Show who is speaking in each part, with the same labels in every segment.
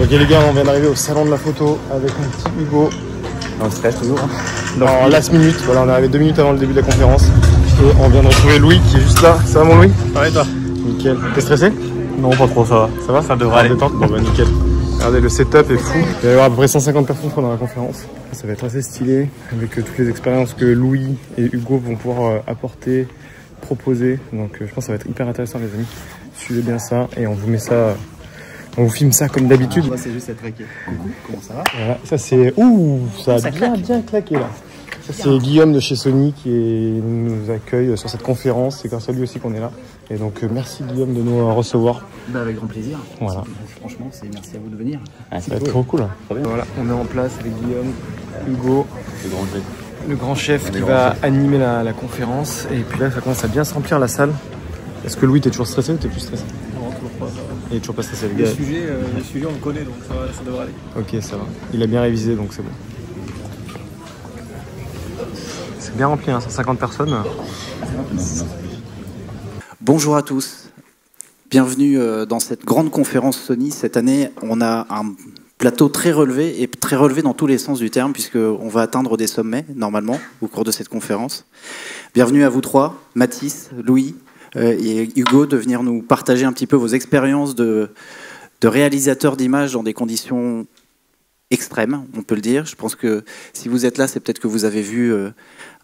Speaker 1: Ok les gars, on vient d'arriver au salon de la photo avec mon petit Hugo. Dans le stress toujours. En last minute, voilà, on est arrivé 2 minutes avant le début de la conférence. Et on vient de retrouver Louis qui est juste là. Ça va mon Louis?
Speaker 2: Ouais toi?
Speaker 1: Nickel. T'es stressé?
Speaker 2: Non pas trop, ça va.
Speaker 1: Ça va?
Speaker 2: Ça devrait aller.
Speaker 1: Détente. Bon bah nickel. Regardez, le setup est fou. Il va y avoir à peu près 150 personnes pendant la conférence. Ça va être assez stylé avec toutes les expériences que Louis et Hugo vont pouvoir apporter, proposer. Donc je pense que ça va être hyper intéressant les amis. Suivez bien ça et on vous met ça... On vous filme ça comme d'habitude.
Speaker 3: Moi, c'est juste être traqué. Coucou, comment ça va?
Speaker 1: Voilà, ça c'est... Ouh, ça a bien claqué là. Ça c'est Guillaume de chez Sony qui nous accueille sur cette conférence. C'est grâce à lui aussi qu'on est là. Et donc merci Guillaume de nous recevoir.
Speaker 3: Bah, avec grand plaisir.
Speaker 1: Voilà.
Speaker 3: Franchement, merci à vous de venir.
Speaker 1: Ah, ça va être trop cool. Voilà, on est en place avec Guillaume, Hugo, le grand chef qui va animer la conférence. Et puis là, ça commence à bien se remplir la salle. Est-ce que Louis, t'es toujours stressé ou t'es plus stressé?
Speaker 4: Non, toujours pas.
Speaker 1: Il est toujours pas stressé, le gars.
Speaker 4: Le sujet, on le connaît, donc ça devrait aller.
Speaker 1: Ok, ça va. Il a bien révisé, donc c'est bon. C'est bien rempli, hein, 150 personnes.
Speaker 3: Bonjour à tous. Bienvenue dans cette grande conférence Sony. Cette année, on a un plateau très relevé, et très relevé dans tous les sens du terme, puisqu'on va atteindre des sommets, normalement, au cours de cette conférence. Bienvenue à vous trois, Mathis, Louis et Hugo, de venir nous partager un petit peu vos expériences de réalisateurs d'images dans des conditions extrêmes, on peut le dire. Je pense que si vous êtes là, c'est peut-être que vous avez vu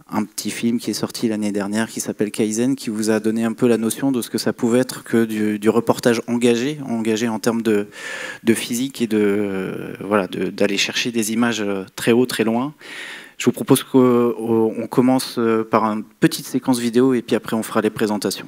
Speaker 3: un petit film qui est sorti l'année dernière qui s'appelle Kaizen, qui vous a donné un peu la notion de ce que ça pouvait être que du reportage engagé en termes de physique et d'aller chercher des images très haut, très loin. Je vous propose qu'on commence par une petite séquence vidéo et puis après on fera les présentations.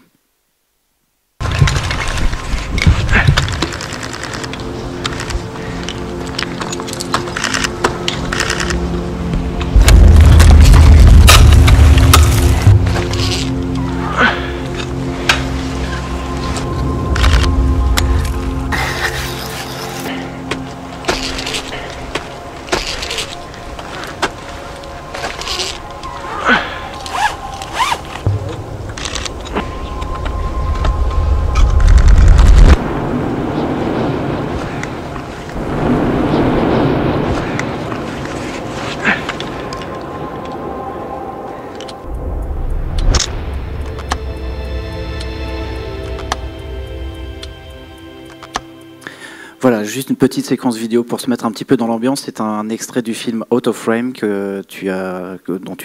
Speaker 3: Voilà, juste une petite séquence vidéo pour se mettre un petit peu dans l'ambiance. C'est un extrait du film Out of Frame dont tu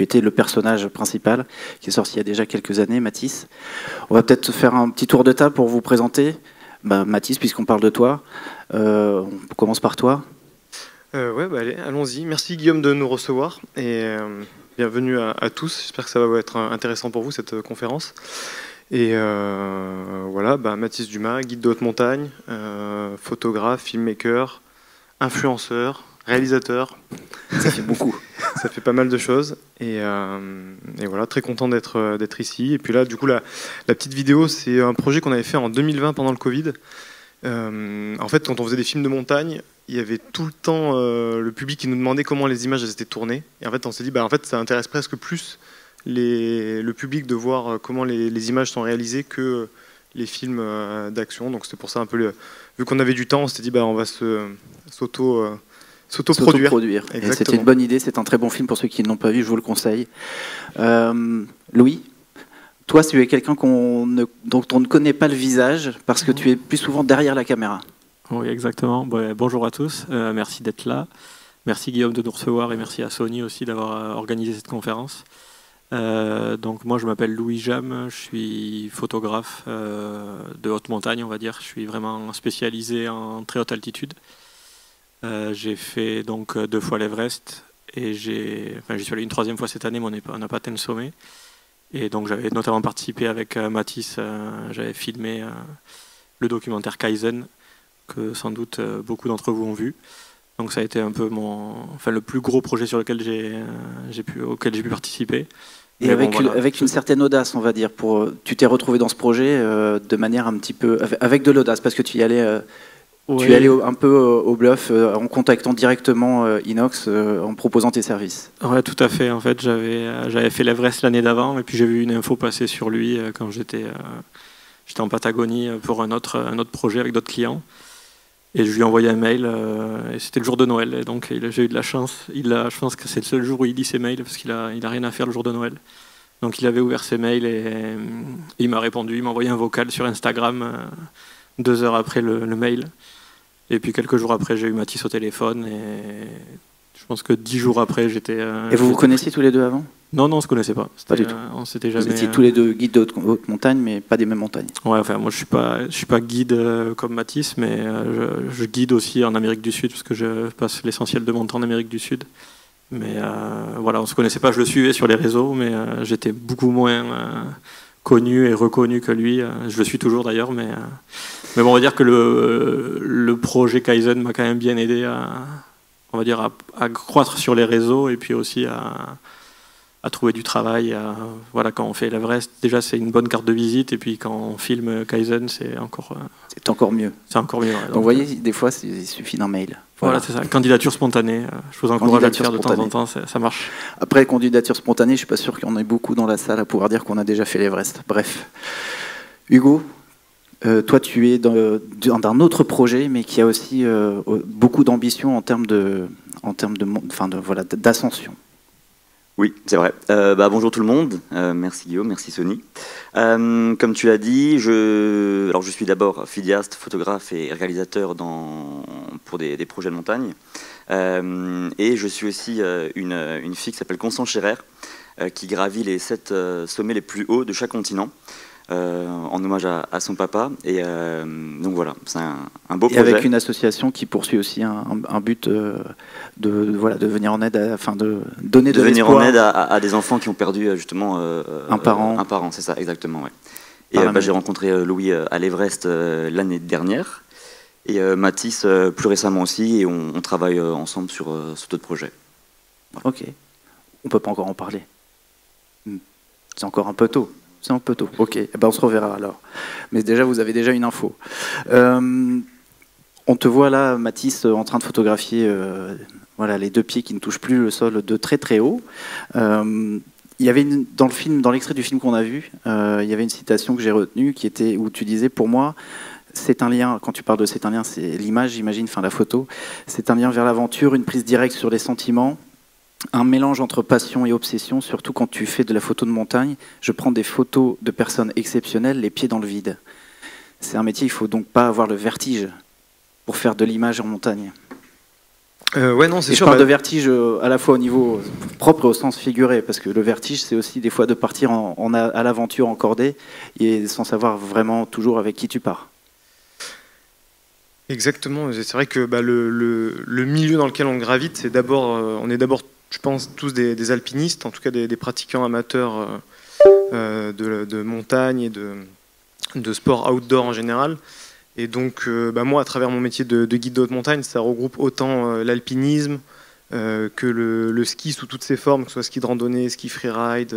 Speaker 3: étais le personnage principal, qui est sorti il y a déjà quelques années, Mathis. On va peut-être faire un petit tour de table pour vous présenter. Mathis, puisqu'on parle de toi, on commence par toi.
Speaker 1: Ouais, allez, allons-y. Merci Guillaume de nous recevoir et bienvenue à tous. J'espère que ça va être intéressant pour vous cette conférence. Et voilà, Mathis Dumas, guide de haute montagne, photographe, filmmaker, influenceur, réalisateur.
Speaker 3: Ça fait beaucoup.
Speaker 1: Ça fait pas mal de choses. Et voilà, très content d'être ici. Et puis là, du coup, la petite vidéo, c'est un projet qu'on avait fait en 2020 pendant le Covid. En fait, quand on faisait des films de montagne, il y avait tout le temps le public qui nous demandait comment les images étaient tournées. Et en fait, on s'est dit, en fait, ça intéresse presque plus le public de voir comment les images sont réalisées que les films d'action. Donc c'était pour ça un peu, vu qu'on avait du temps, on s'était dit on va s'auto-produire.
Speaker 3: C'était une bonne idée, c'est un très bon film pour ceux qui ne l'ont pas vu, je vous le conseille. Louis, toi tu es quelqu'un dont on ne connaît pas le visage parce que tu es plus souvent derrière la caméra.
Speaker 4: Oui, exactement. Bonjour à tous, merci d'être là. Merci Guillaume de nous recevoir et merci à Sony aussi d'avoir organisé cette conférence. Donc moi je m'appelle Louis Jam, je suis photographe de haute montagne, on va dire. Je suis vraiment spécialisé en très haute altitude. J'ai fait donc 2 fois l'Everest et j'y suis allé une 3e fois cette année, mais on n'a pas atteint le sommet. Et donc j'avais notamment participé avec Mathis, j'avais filmé le documentaire Kaizen que sans doute beaucoup d'entre vous ont vu. Donc ça a été un peu le plus gros projet sur lequel auquel j'ai pu participer.
Speaker 3: Et avec une certaine audace, on va dire. Tu t'es retrouvé dans ce projet de manière un petit peu... Avec de l'audace, parce que tu y allais... Oui. Tu es allé un peu au bluff en contactant directement Inox en proposant tes services.
Speaker 4: Ouais, tout à fait. En fait, j'avais fait l'Everest l'année d'avant et puis j'ai vu une info passer sur lui quand j'étais en Patagonie pour un autre projet avec d'autres clients. Et je lui ai envoyé un mail, et c'était le jour de Noël. Et donc j'ai eu de la chance. Je pense que c'est le seul jour où il lit ses mails, parce qu'il a rien à faire le jour de Noël. Donc il avait ouvert ses mails et il m'a répondu. Il m'a envoyé un vocal sur Instagram 2 heures après le mail. Et puis quelques jours après, j'ai eu Mathis au téléphone. Et je pense que 10 jours après, j'étais...
Speaker 3: Et vous vous connaissiez tous les deux avant ?
Speaker 4: Non, on ne se connaissait pas.
Speaker 3: Pas du tout.
Speaker 4: On s'était jamais...
Speaker 3: Vous étiez tous les deux guides de haute montagne, mais pas des mêmes montagnes.
Speaker 4: Ouais, enfin, moi, je suis pas guide comme Mathis, mais je guide aussi en Amérique du Sud, parce que je passe l'essentiel de mon temps en Amérique du Sud. Mais voilà, on ne se connaissait pas, je le suivais sur les réseaux, mais j'étais beaucoup moins connu et reconnu que lui. Je le suis toujours d'ailleurs, mais bon, on va dire que le projet Kaizen m'a quand même bien aidé on va dire, à croître sur les réseaux, et puis aussi à trouver du travail. Voilà, quand on fait l'Everest, déjà c'est une bonne carte de visite, et puis quand on filme Kaizen, c'est encore
Speaker 3: mieux.
Speaker 4: C'est encore mieux. Ouais.
Speaker 3: Donc vous voyez, des fois, il suffit d'un mail.
Speaker 4: Voilà, c'est ça. Candidature spontanée. Je vous encourage à le faire de temps en temps, ça marche.
Speaker 3: Après, candidature spontanée, je ne suis pas sûr qu'il y en ait beaucoup dans la salle à pouvoir dire qu'on a déjà fait l'Everest. Bref. Hugo, toi, tu es d'un autre projet, mais qui a aussi beaucoup d'ambition en termes d'ascension.
Speaker 2: Oui, c'est vrai. Bonjour tout le monde. Merci Guillaume, merci Sony. Comme tu l'as dit, je suis d'abord vidéaste, photographe et réalisateur pour des projets de montagne. Et je suis aussi une fille qui s'appelle Constance Scherer, qui gravit les 7 sommets les plus hauts de chaque continent. En hommage à son papa. Et donc voilà, c'est un beau projet.
Speaker 3: Et avec une association qui poursuit aussi un but de venir en aide, afin de donner de
Speaker 2: venir
Speaker 3: l'espoir.
Speaker 2: En aide à des enfants qui ont perdu justement
Speaker 3: un parent.
Speaker 2: Un parent, c'est ça, exactement. Ouais. Et j'ai rencontré Louis à l'Everest l'année dernière, et Mathis plus récemment aussi, et on travaille ensemble sur d'autres projets.
Speaker 3: Voilà. Ok. On peut pas encore en parler. C'est encore un peu tôt. C'est un peu tôt. Ok, on se reverra alors. Mais déjà, vous avez déjà une info. On te voit là, Mathis, en train de photographier les 2 pieds qui ne touchent plus le sol de très très haut. Il y avait dans l'extrait du film qu'on a vu, il y avait une citation que j'ai retenue où tu disais, pour moi, c'est un lien, quand tu parles de c'est un lien, c'est l'image, j'imagine, la photo, c'est un lien vers l'aventure, une prise directe sur les sentiments, un mélange entre passion et obsession, surtout quand tu fais de la photo de montagne. Je prends des photos de personnes exceptionnelles, les pieds dans le vide. C'est un métier, il ne faut donc pas avoir le vertige pour faire de l'image en montagne.
Speaker 1: Ouais, non, c'est sûr.
Speaker 3: Je parle de vertige à la fois au niveau propre et au sens figuré, parce que le vertige, c'est aussi des fois de partir à l'aventure en cordée et sans savoir vraiment toujours avec qui tu pars.
Speaker 1: Exactement. C'est vrai que le milieu dans lequel on gravite, on est d'abord, je pense, tous des alpinistes, en tout cas des pratiquants amateurs de montagne et de sport outdoor en général. Et donc, moi, à travers mon métier de guide de haute montagne, ça regroupe autant l'alpinisme que le ski sous toutes ses formes, que ce soit ski de randonnée, ski freeride,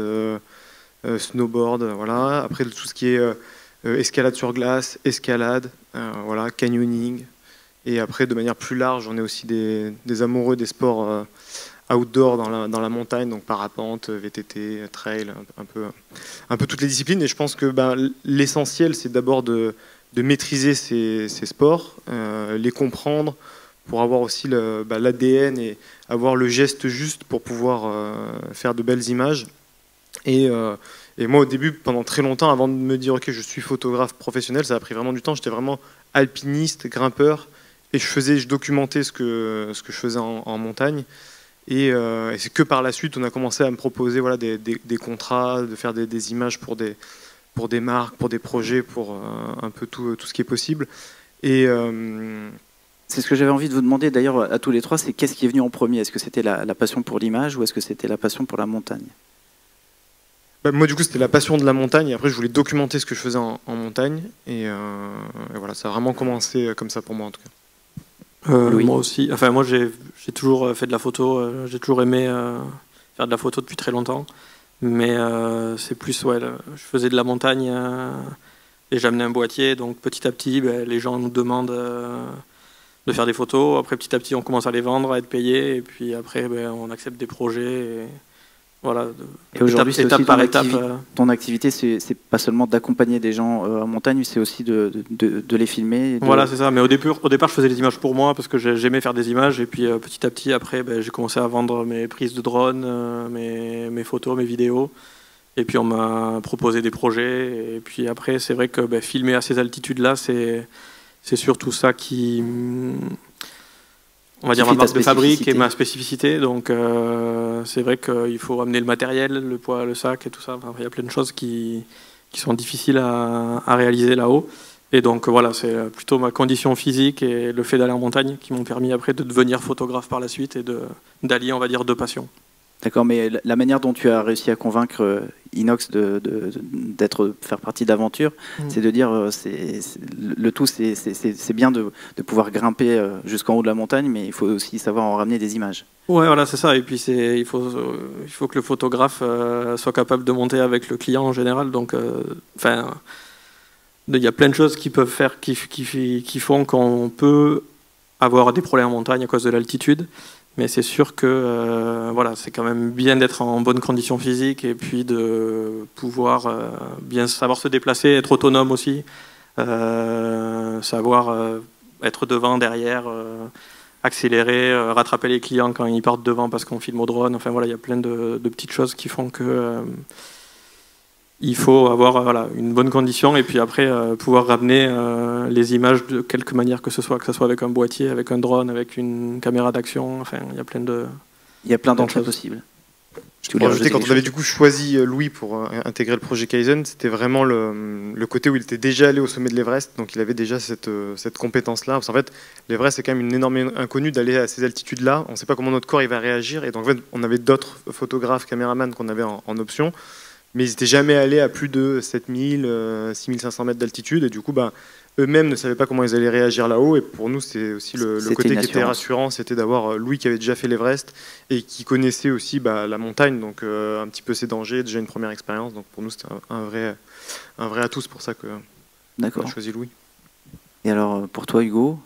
Speaker 1: snowboard, voilà. Après, tout ce qui est escalade sur glace, escalade, canyoning. Et après, de manière plus large, on est aussi des amoureux des sports outdoor dans la montagne, donc parapente, VTT, trail, un peu toutes les disciplines. Et je pense que l'essentiel, c'est d'abord de maîtriser ces sports, les comprendre, pour avoir aussi l'ADN et avoir le geste juste pour pouvoir faire de belles images. Et moi, au début, pendant très longtemps, avant de me dire « Ok, je suis photographe professionnel », ça a pris vraiment du temps. J'étais vraiment alpiniste, grimpeur, et je documentais ce que je faisais en montagne. Et c'est que par la suite, on a commencé à me proposer des contrats, de faire des images pour des marques, pour des projets, pour un peu tout ce qui est possible. Et
Speaker 3: c'est ce que j'avais envie de vous demander d'ailleurs à tous les trois, c'est qu'est-ce qui est venu en premier? Est-ce que c'était la passion pour l'image ou est-ce que c'était la passion pour la montagne?
Speaker 1: Moi, du coup, c'était la passion de la montagne. Et après, je voulais documenter ce que je faisais en montagne. Et voilà, ça a vraiment commencé comme ça pour moi, en tout cas.
Speaker 4: Moi aussi. Enfin, moi, j'ai toujours fait de la photo. J'ai toujours aimé faire de la photo depuis très longtemps. Mais c'est plus, je faisais de la montagne et j'amenais un boîtier. Donc, petit à petit, les gens nous demandent de faire des photos. Après, petit à petit, on commence à les vendre, à être payé. Et puis après, on accepte des projets. voilà,
Speaker 3: Et aujourd'hui, c'est
Speaker 4: étape
Speaker 3: aussi
Speaker 4: par étape.
Speaker 3: ton activité, c'est pas seulement d'accompagner des gens en montagne, c'est aussi de les filmer.
Speaker 4: Voilà, c'est ça. Mais au départ, je faisais des images pour moi parce que j'aimais faire des images. Et puis petit à petit, après, j'ai commencé à vendre mes prises de drone, mes photos, mes vidéos. Et puis on m'a proposé des projets. Et puis après, c'est vrai que filmer à ces altitudes-là, c'est surtout ça qui, on va dire, ma marque de fabrique et ma spécificité. Donc c'est vrai qu'il faut amener le matériel, le poids, le sac et tout ça. Enfin, il y a plein de choses qui sont difficiles à réaliser là-haut. Et donc voilà, c'est plutôt ma condition physique et le fait d'aller en montagne qui m'ont permis après de devenir photographe par la suite et d'allier, on va dire, deux passions.
Speaker 3: D'accord, mais la manière dont tu as réussi à convaincre Inox de faire partie d'Aventure, c'est de dire le tout, c'est bien de pouvoir grimper jusqu'en haut de la montagne, mais il faut aussi savoir en ramener des images.
Speaker 4: Ouais, voilà, c'est ça. Et puis il faut que le photographe soit capable de monter avec le client en général. Donc, il y a plein de choses qui peuvent faire, qui font qu'on peut avoir des problèmes en montagne à cause de l'altitude. Mais c'est sûr que voilà, c'est quand même bien d'être en bonne condition physique et puis de pouvoir bien savoir se déplacer, être autonome aussi, savoir être devant, derrière, accélérer, rattraper les clients quand ils partent devant parce qu'on filme au drone. Enfin voilà, il y a plein de petites choses qui font que il faut avoir une bonne condition et puis après pouvoir ramener les images de quelque manière que ce soit avec un boîtier, avec un drone, avec une caméra d'action. Enfin, il y a plein
Speaker 3: d'entrées possibles.
Speaker 1: Je voulais rajouter, quand on avait du coup choisi Louis pour intégrer le projet Kaizen, c'était vraiment le côté où il était déjà allé au sommet de l'Everest, donc il avait déjà cette compétence-là. Parce qu'en fait, l'Everest, c'est quand même une énorme inconnue d'aller à ces altitudes-là. On ne sait pas comment notre corps il va réagir. Et donc, en fait, on avait d'autres photographes, caméramans qu'on avait en option. Mais ils n'étaient jamais allés à plus de 7000, 6500 mètres d'altitude. Et du coup, eux-mêmes ne savaient pas comment ils allaient réagir là-haut. Et pour nous, c'est aussi le côté qui était rassurant. C'était d'avoir Louis qui avait déjà fait l'Everest et qui connaissait aussi la montagne. Donc un petit peu ses dangers, déjà une première expérience. Donc pour nous, c'était un vrai atout. C'est pour ça qu'on a choisi Louis.
Speaker 3: Et alors, pour toi, Hugo,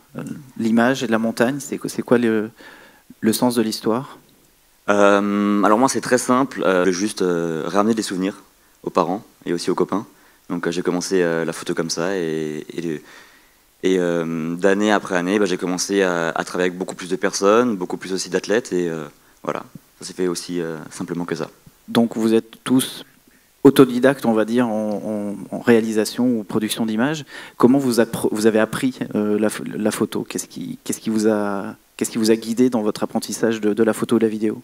Speaker 3: l'image et de la montagne, c'est quoi le sens de l'histoire ?
Speaker 2: Alors moi c'est très simple, juste ramener des souvenirs aux parents et aussi aux copains. Donc j'ai commencé la photo comme ça et d'année après année j'ai commencé à travailler avec beaucoup plus de personnes, beaucoup plus aussi d'athlètes et voilà, ça s'est fait aussi simplement que ça.
Speaker 3: Donc vous êtes tous autodidactes, on va dire, en réalisation ou production d'images. Comment vous avez appris la photo ? Qu'est-ce qui vous a guidé dans votre apprentissage de la photo et de la vidéo ?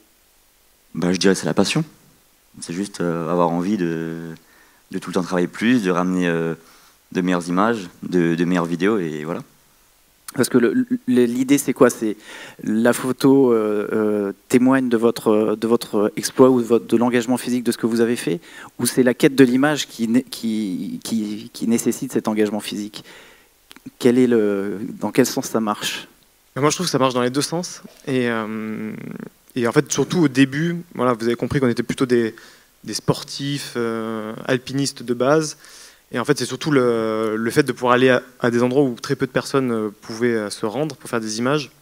Speaker 2: Je dirais c'est la passion. C'est juste avoir envie de tout le temps travailler plus, de ramener de meilleures images, de meilleures vidéos et voilà.
Speaker 3: Parce que l'idée c'est quoi ? C'est la photo témoigne de votre exploit ou de l'engagement physique de ce que vous avez fait, ou c'est la quête de l'image qui nécessite cet engagement physique ? Dans quel sens ça marche ?
Speaker 1: Moi je trouve que ça marche dans les deux sens. Et en fait, surtout au début, voilà, vous avez compris qu'on était plutôt des sportifs, alpinistes de base. Et en fait, c'est surtout le fait de pouvoir aller à des endroits où très peu de personnes pouvaient se rendre pour faire des images.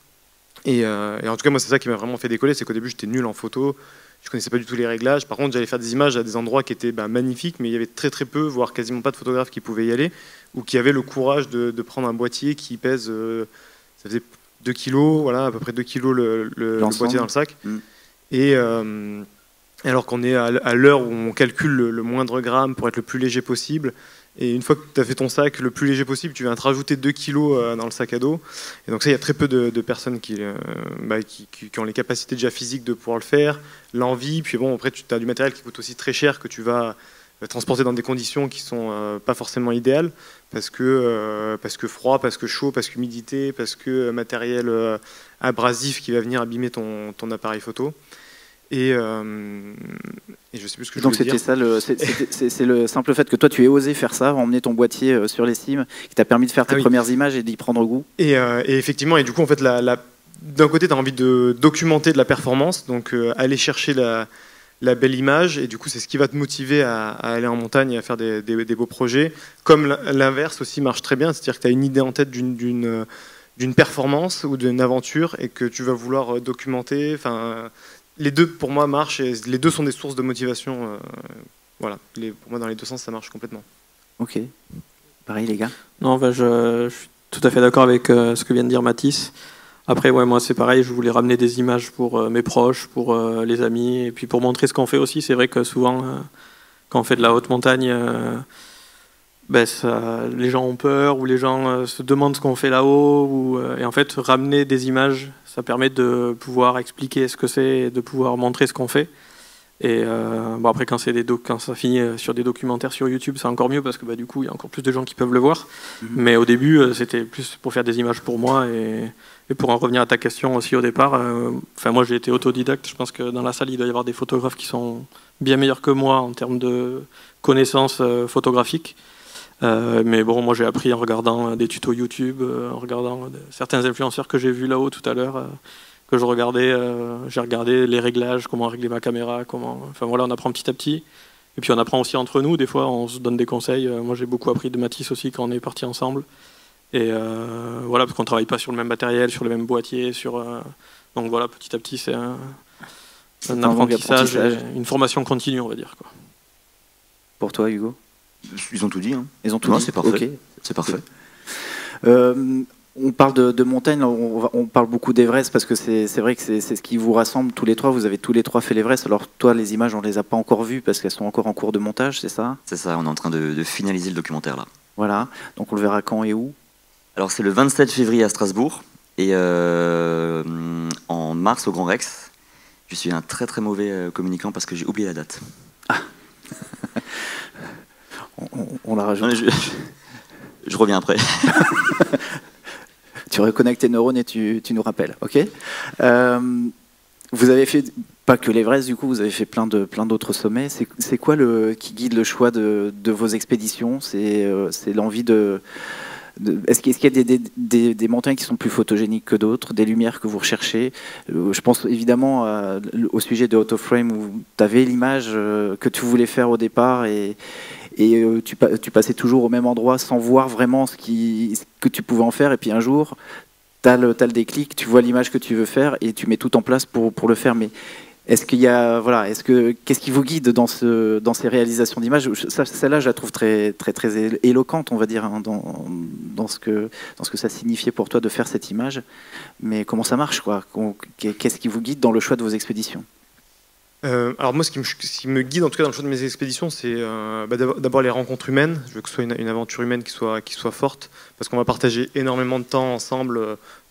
Speaker 1: Et en tout cas, moi, c'est ça qui m'a vraiment fait décoller. C'est qu'au début, j'étais nul en photo. Je connaissais pas du tout les réglages. Par contre, j'allais faire des images à des endroits qui étaient magnifiques, mais il y avait très très peu, voire quasiment pas de photographes qui pouvaient y aller, ou qui avaient le courage de prendre un boîtier qui pèse... ça faisait 2 kilos, voilà, à peu près 2 kilos le boîtier dans le sac. Et alors qu'on est à l'heure où on calcule le moindre gramme pour être le plus léger possible. Et une fois que tu as fait ton sac le plus léger possible, tu viens te rajouter 2 kilos dans le sac à dos. Et donc ça, il y a très peu de personnes qui ont les capacités déjà physiques de pouvoir le faire, l'envie. Puis bon, après, tu as du matériel qui coûte aussi très cher que tu vas transporter dans des conditions qui sont pas forcément idéales, parce que froid, parce que chaud, parce qu'humidité, parce que matériel abrasif qui va venir abîmer ton appareil photo. Et je sais plus ce que je voulais dire.
Speaker 3: Donc c'est le simple fait que toi tu aies osé faire ça, emmener ton boîtier sur les cimes, qui t'a permis de faire tes premières images et d'y prendre goût.
Speaker 1: Et effectivement, et du coup en fait d'un côté tu as envie de documenter de la performance, donc aller chercher la belle image, et du coup c'est ce qui va te motiver à aller en montagne et à faire des beaux projets. Comme l'inverse aussi marche très bien, c'est-à-dire que tu as une idée en tête d'une performance ou d'une aventure et que tu vas vouloir documenter, les deux pour moi marchent et les deux sont des sources de motivation. Voilà, pour moi dans les deux sens ça marche complètement.
Speaker 3: Ok. Pareil les gars.
Speaker 4: Non, je suis tout à fait d'accord avec ce que vient de dire Mathis. Après, ouais, moi c'est pareil, je voulais ramener des images pour mes proches, pour les amis, et puis pour montrer ce qu'on fait aussi. C'est vrai que souvent, quand on fait de la haute montagne, les gens ont peur, ou les gens se demandent ce qu'on fait là-haut, et en fait, ramener des images, ça permet de pouvoir expliquer ce que c'est, et de pouvoir montrer ce qu'on fait. Et après, quand ça finit sur des documentaires sur YouTube, c'est encore mieux parce que du coup, il y a encore plus de gens qui peuvent le voir. Mais au début, c'était plus pour faire des images pour moi. Et pour en revenir à ta question aussi au départ, moi j'ai été autodidacte. Je pense que dans la salle, il doit y avoir des photographes qui sont bien meilleurs que moi en termes de connaissances photographiques. Mais bon, moi j'ai appris en regardant des tutos YouTube, en regardant certains influenceurs que j'ai vus là-haut tout à l'heure. Que j'ai regardé les réglages, comment régler ma caméra, on apprend petit à petit. Et puis on apprend aussi entre nous, des fois on se donne des conseils. Moi j'ai beaucoup appris de Mathis aussi quand on est partis ensemble. Et parce qu'on ne travaille pas sur le même matériel, sur le même boîtier. Donc voilà, petit à petit c'est un apprentissage, et une formation continue, on va dire. Quoi.
Speaker 3: Pour toi Hugo?
Speaker 2: Ils ont tout dit. Hein.
Speaker 3: Ils ont tout dit.
Speaker 2: C'est parfait.
Speaker 3: Okay.
Speaker 2: C'est parfait.
Speaker 3: On parle de montagne, on parle beaucoup d'Everest parce que c'est vrai que c'est ce qui vous rassemble tous les trois. Vous avez tous les trois fait l'Everest. Alors toi, les images, on les a pas encore vues parce qu'elles sont encore en cours de montage, c'est ça?
Speaker 2: C'est ça, on est en train de finaliser le documentaire là.
Speaker 3: Voilà, donc on le verra quand et où?
Speaker 2: Alors c'est le 27 février à Strasbourg et en mars au Grand Rex. Je suis un très très mauvais communicant parce que j'ai oublié la date.
Speaker 3: Ah. on la rajoute.
Speaker 2: Non, je reviens après.
Speaker 3: Tu reconnectes tes neurones et tu nous rappelles, ok? Vous avez fait, pas que l'Everest du coup, vous avez fait plein d'autres sommets. C'est quoi qui guide le choix de vos expéditions? C'est l'envie est-ce qu'il y a des montagnes qui sont plus photogéniques que d'autres, des lumières que vous recherchez? Je pense évidemment au sujet de Autoframe où tu avais l'image que tu voulais faire au départ et tu passais toujours au même endroit sans voir vraiment ce que tu pouvais en faire. Et puis un jour, tu as le déclic, tu vois l'image que tu veux faire et tu mets tout en place pour le faire. Mais est-ce qu'il y a, qu'est-ce qui vous guide dans ces réalisations d'images? Celle-là, je la trouve très, très, très éloquente, on va dire, hein, dans ce que ça signifiait pour toi de faire cette image. Mais comment ça marche, quoi? Qu'est-ce qui vous guide dans le choix de vos expéditions?
Speaker 1: Alors moi, ce qui me guide en tout cas dans le choix de mes expéditions, c'est d'abord les rencontres humaines. Je veux que ce soit une aventure humaine qui soit forte, parce qu'on va partager énormément de temps ensemble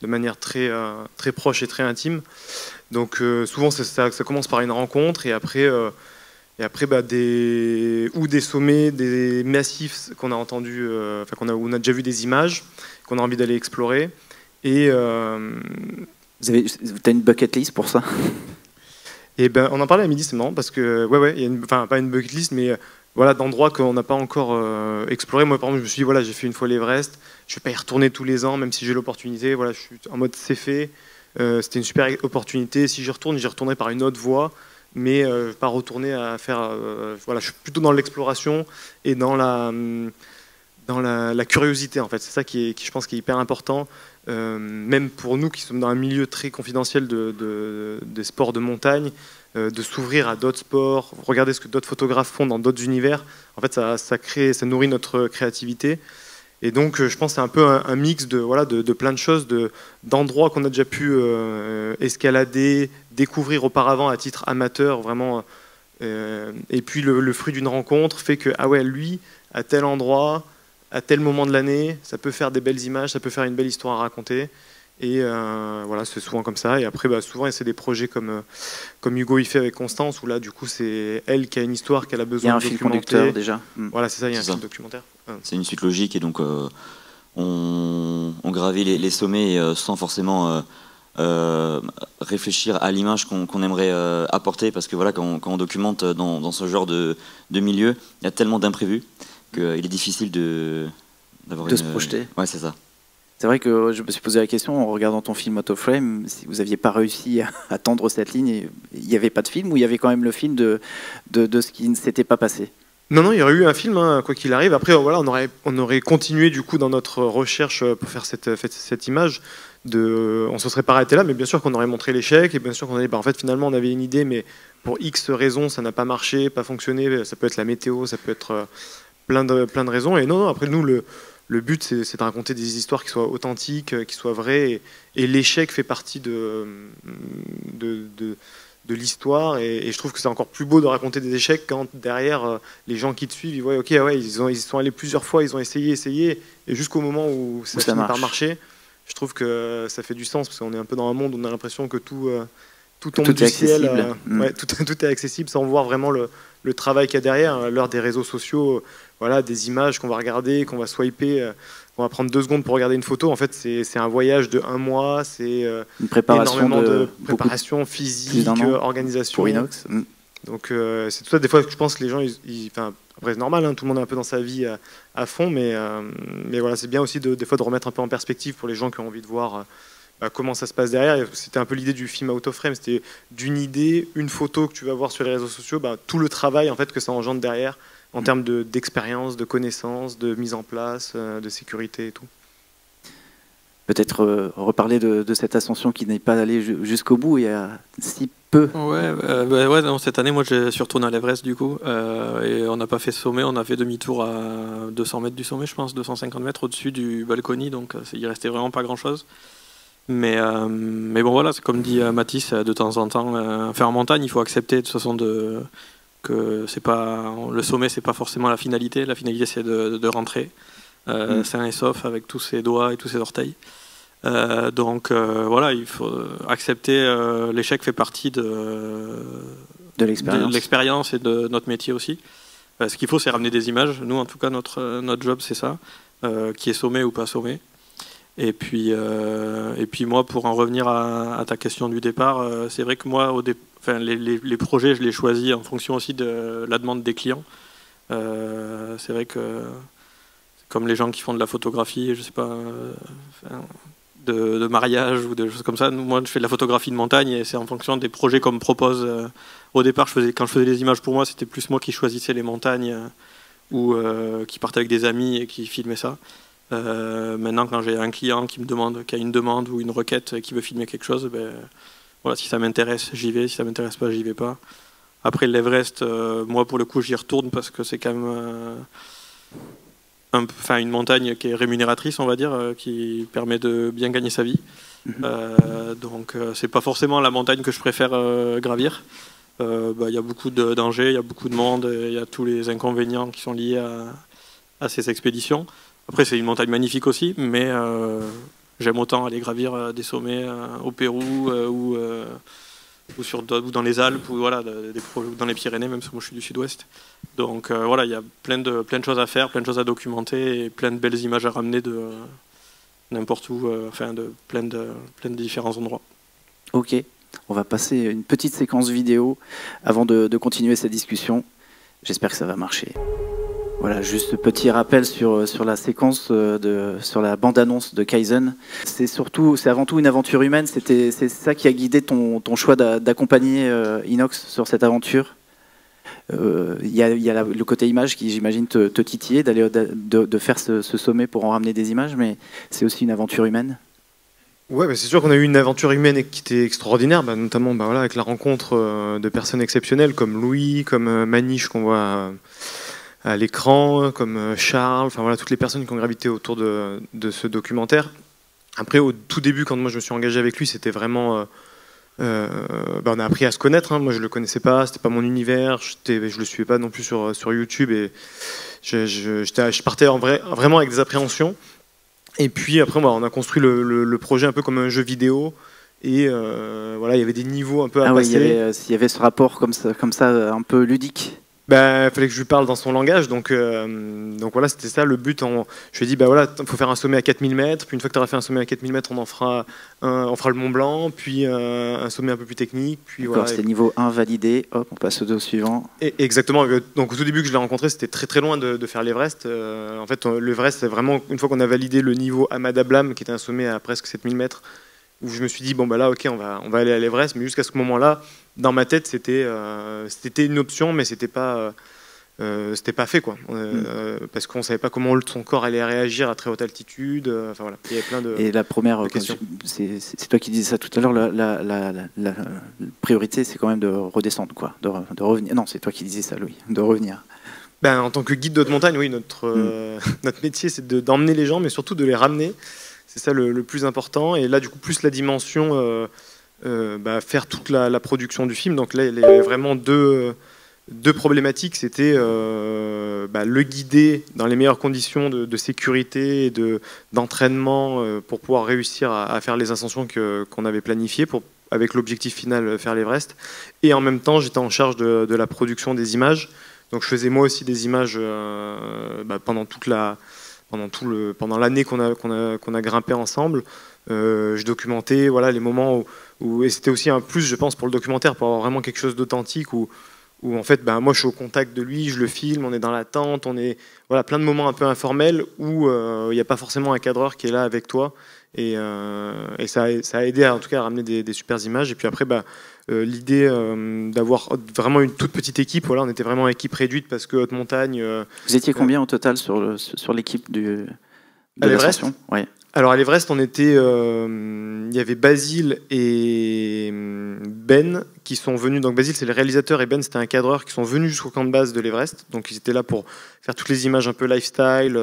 Speaker 1: de manière très, très proche et très intime. Donc souvent ça commence par une rencontre et après des sommets, des massifs qu'on a entendus, où on a déjà vu des images, qu'on a envie d'aller explorer. Et
Speaker 3: vous avez une bucket list pour ça?
Speaker 1: Et on en parlait à midi, c'est marrant parce que il y a pas une bucket list, mais d'endroits qu'on n'a pas encore explorés. Moi, par exemple, je me suis dit j'ai fait une fois l'Everest, je vais pas y retourner tous les ans, même si j'ai l'opportunité. Je suis en mode c'est fait. C'était une super opportunité. Si j'y retourne, j'y retournerai par une autre voie, mais je vais pas retourner à faire. Je suis plutôt dans l'exploration et dans la curiosité en fait. C'est ça qui je pense qui est hyper important. Même pour nous qui sommes dans un milieu très confidentiel des sports de montagne, de s'ouvrir à d'autres sports, regarder ce que d'autres photographes font dans d'autres univers, en fait ça nourrit notre créativité. Et donc je pense que c'est un peu un mix de plein de choses, d'endroits qu'on a déjà pu escalader, découvrir auparavant à titre amateur, vraiment. Et puis le fruit d'une rencontre fait que lui, à tel endroit, à tel moment de l'année, ça peut faire des belles images, ça peut faire une belle histoire à raconter. Et c'est souvent comme ça. Et après, souvent, c'est des projets comme Hugo il fait avec Constance, où là, du coup, c'est elle qui a une histoire qu'elle a besoin de documenter.
Speaker 3: Il y a un fil conducteur déjà.
Speaker 1: Voilà, c'est ça, il y a un film documentaire.
Speaker 2: C'est une suite logique et donc on gravit les sommets sans forcément réfléchir à l'image qu'on aimerait apporter, parce que quand on documente dans ce genre de milieu, il y a tellement d'imprévus qu'il est difficile de
Speaker 3: se projeter.
Speaker 2: Ouais, c'est ça.
Speaker 3: C'est vrai que je me suis posé la question en regardant ton film Autoframe, si vous n'aviez pas réussi à tendre cette ligne, il n'y avait pas de film ou il y avait quand même le film de ce qui ne s'était pas passé?
Speaker 1: Non, il y aurait eu un film, quoi qu'il arrive. Après, on aurait continué du coup dans notre recherche pour faire cette image. on se serait pas arrêté là, mais bien sûr qu'on aurait montré l'échec, et bien sûr qu'on aurait dit, en fait, finalement, on avait une idée, mais pour X raisons, ça n'a pas marché, pas fonctionné, ça peut être la météo, ça peut être plein de raisons, et non, après, nous, le but, c'est de raconter des histoires qui soient authentiques, qui soient vraies, et l'échec fait partie de l'histoire, et je trouve que c'est encore plus beau de raconter des échecs quand derrière les gens qui te suivent, ils voient ok, ouais, ils sont allés plusieurs fois, ils ont essayé, et jusqu'au moment où ça finit par marcher, je trouve que ça fait du sens, parce qu'on est un peu dans un monde où on a l'impression que tout tombe du ciel, ouais, tout est accessible sans voir vraiment le travail qu'il y a derrière. À l'heure des réseaux sociaux, voilà, des images qu'on va regarder, qu'on va swiper, on va prendre 2 secondes pour regarder une photo. En fait, c'est un voyage de 1 mois, c'est
Speaker 3: une préparation
Speaker 1: énormément de préparation physique, organisation.
Speaker 3: Pour Inox.
Speaker 1: Donc c'est tout ça, des fois que je pense que les gens, enfin, après c'est normal, hein, tout le monde est un peu dans sa vie à fond, mais voilà, c'est bien aussi des fois de remettre un peu en perspective pour les gens qui ont envie de voir comment ça se passe derrière. C'était un peu l'idée du film Out of Frame, c'était d'une idée, une photo que tu vas voir sur les réseaux sociaux, tout le travail en fait que ça engendre derrière en termes d'expérience, de connaissances, de mise en place, de sécurité et tout.
Speaker 3: Peut-être reparler de cette ascension qui n'est pas allée jusqu'au bout, il y a si peu.
Speaker 4: Ouais, non, cette année, moi, je suis retourné à l'Everest, du coup, et on n'a pas fait sommet, on a fait demi-tour à 200 mètres du sommet, je pense, 250 mètres au-dessus du Balcony, donc il restait vraiment pas grand-chose. Mais bon, voilà, c'est comme dit Mathis, de temps en temps, faire en montagne, il faut accepter de toute façon que c'est pas, le sommet, c'est pas forcément la finalité c'est de rentrer. Sain et sauf avec tous ses doigts et tous ses orteils. Donc voilà, il faut accepter, l'échec fait partie de l'expérience et de notre métier aussi. Ce qu'il faut, c'est ramener des images. Nous, en tout cas, notre job, c'est ça, qui est sommet ou pas sommet. Et puis moi, pour en revenir à ta question du départ, c'est vrai que moi, les projets, je les choisis en fonction aussi de la demande des clients. C'est vrai que comme les gens qui font de la photographie, je sais pas, de mariage ou de choses comme ça. Moi, je fais de la photographie de montagne et c'est en fonction des projets qu'on me propose. Au départ, quand je faisais les images pour moi, c'était plus moi qui choisissais les montagnes ou qui partais avec des amis et qui filmais ça. Maintenant, quand j'ai un client qui a une demande ou une requête qui veut filmer quelque chose, voilà, si ça m'intéresse, j'y vais. Si ça m'intéresse pas, j'y vais pas. Après l'Everest, moi pour le coup, j'y retourne parce que c'est quand même une montagne qui est rémunératrice, on va dire, qui permet de bien gagner sa vie. Donc c'est pas forcément la montagne que je préfère gravir. Y a beaucoup de dangers, il y a beaucoup de monde, il y a tous les inconvénients qui sont liés à ces expéditions. Après, c'est une montagne magnifique aussi, mais j'aime autant aller gravir des sommets au Pérou ou dans les Alpes ou voilà, dans les Pyrénées, même si moi je suis du sud-ouest. Donc voilà, il y a plein de choses à faire, plein de choses à documenter et plein de belles images à ramener de n'importe où, de plein de différents endroits.
Speaker 3: Ok, on va passer une petite séquence vidéo avant de continuer cette discussion. J'espère que ça va marcher. Voilà, juste petit rappel sur la séquence, sur la bande-annonce de Kaizen. C'est avant tout une aventure humaine. C'est ça qui a guidé ton choix d'accompagner Inox sur cette aventure. Il y a le côté image qui, j'imagine, te titillait de faire ce sommet pour en ramener des images, mais c'est aussi une aventure humaine.
Speaker 1: Ouais, c'est sûr qu'on a eu une aventure humaine qui était extraordinaire, notamment voilà, avec la rencontre de personnes exceptionnelles comme Louis, comme Maniche qu'on voit à l'écran, comme Charles, enfin voilà, toutes les personnes qui ont gravité autour de ce documentaire. Après, au tout début, quand moi je me suis engagé avec lui, c'était vraiment... on a appris à se connaître, hein. Moi je le connaissais pas, c'était pas mon univers, je le suivais pas non plus sur YouTube, et je partais vraiment avec des appréhensions. Et puis après, on a construit le projet un peu comme un jeu vidéo, et voilà, il y avait des niveaux un peu à passer.
Speaker 3: Il y avait ce rapport comme ça un peu ludique.
Speaker 1: Il fallait que je lui parle dans son langage, donc voilà, c'était ça le but. Je lui ai dit, voilà, il faut faire un sommet à 4000 mètres, puis une fois que tu auras fait un sommet à 4000 mètres, on fera le Mont Blanc, puis un sommet un peu plus technique.
Speaker 3: Voilà, c'était niveau 1 validé, hop, on passe au suivant.
Speaker 1: Exactement, donc au tout début que je l'ai rencontré, c'était très très loin de faire l'Everest. En fait, l'Everest, c'est vraiment, une fois qu'on a validé le niveau Ahmad Ablam, qui était un sommet à presque 7000 mètres, où je me suis dit, là, ok, on va aller à l'Everest, mais jusqu'à ce moment-là, dans ma tête, c'était une option, mais c'était pas c'était pas fait, quoi. Parce qu'on savait pas comment son corps allait réagir à très haute altitude. Enfin voilà, il y avait plein de.
Speaker 3: Et la première
Speaker 1: questions.
Speaker 3: C'est toi qui disais ça tout à l'heure. La priorité, c'est quand même de redescendre, quoi, de revenir. Non, c'est toi qui disais ça, Louis, de revenir.
Speaker 1: Ben, en tant que guide d'haute montagne, oui, notre métier, c'est d'emmener les gens, mais surtout de les ramener. C'est ça le plus important. Et là, du coup, plus la dimension, faire toute la production du film. Donc là, il y avait vraiment deux problématiques. C'était le guider dans les meilleures conditions de sécurité et d'entraînement pour pouvoir réussir à faire les ascensions qu'on avait planifiées, avec l'objectif final faire l'Everest. Et en même temps, j'étais en charge de la production des images. Donc je faisais moi aussi des images pendant l'année qu'on a grimpé ensemble. Je documentais les moments où et c'était aussi un plus, je pense, pour le documentaire, pour avoir vraiment quelque chose d'authentique où en fait moi je suis au contact de lui, je le filme, on est dans la tente, on est plein de moments un peu informels où il n'y a pas forcément un cadreur qui est là avec toi et ça a aidé en tout cas à ramener des super images. Et puis après l'idée d'avoir vraiment une toute petite équipe, on était vraiment équipe réduite parce que haute montagne.
Speaker 3: Vous étiez combien au total sur l'équipe de l'ascension? Ouais.
Speaker 1: Alors à l'Everest, on était, il y avait Basile et Ben qui sont venus. Donc Basile, c'est le réalisateur, et Ben, c'était un cadreur, qui sont venus jusqu'au camp de base de l'Everest. Donc ils étaient là pour faire toutes les images un peu lifestyle,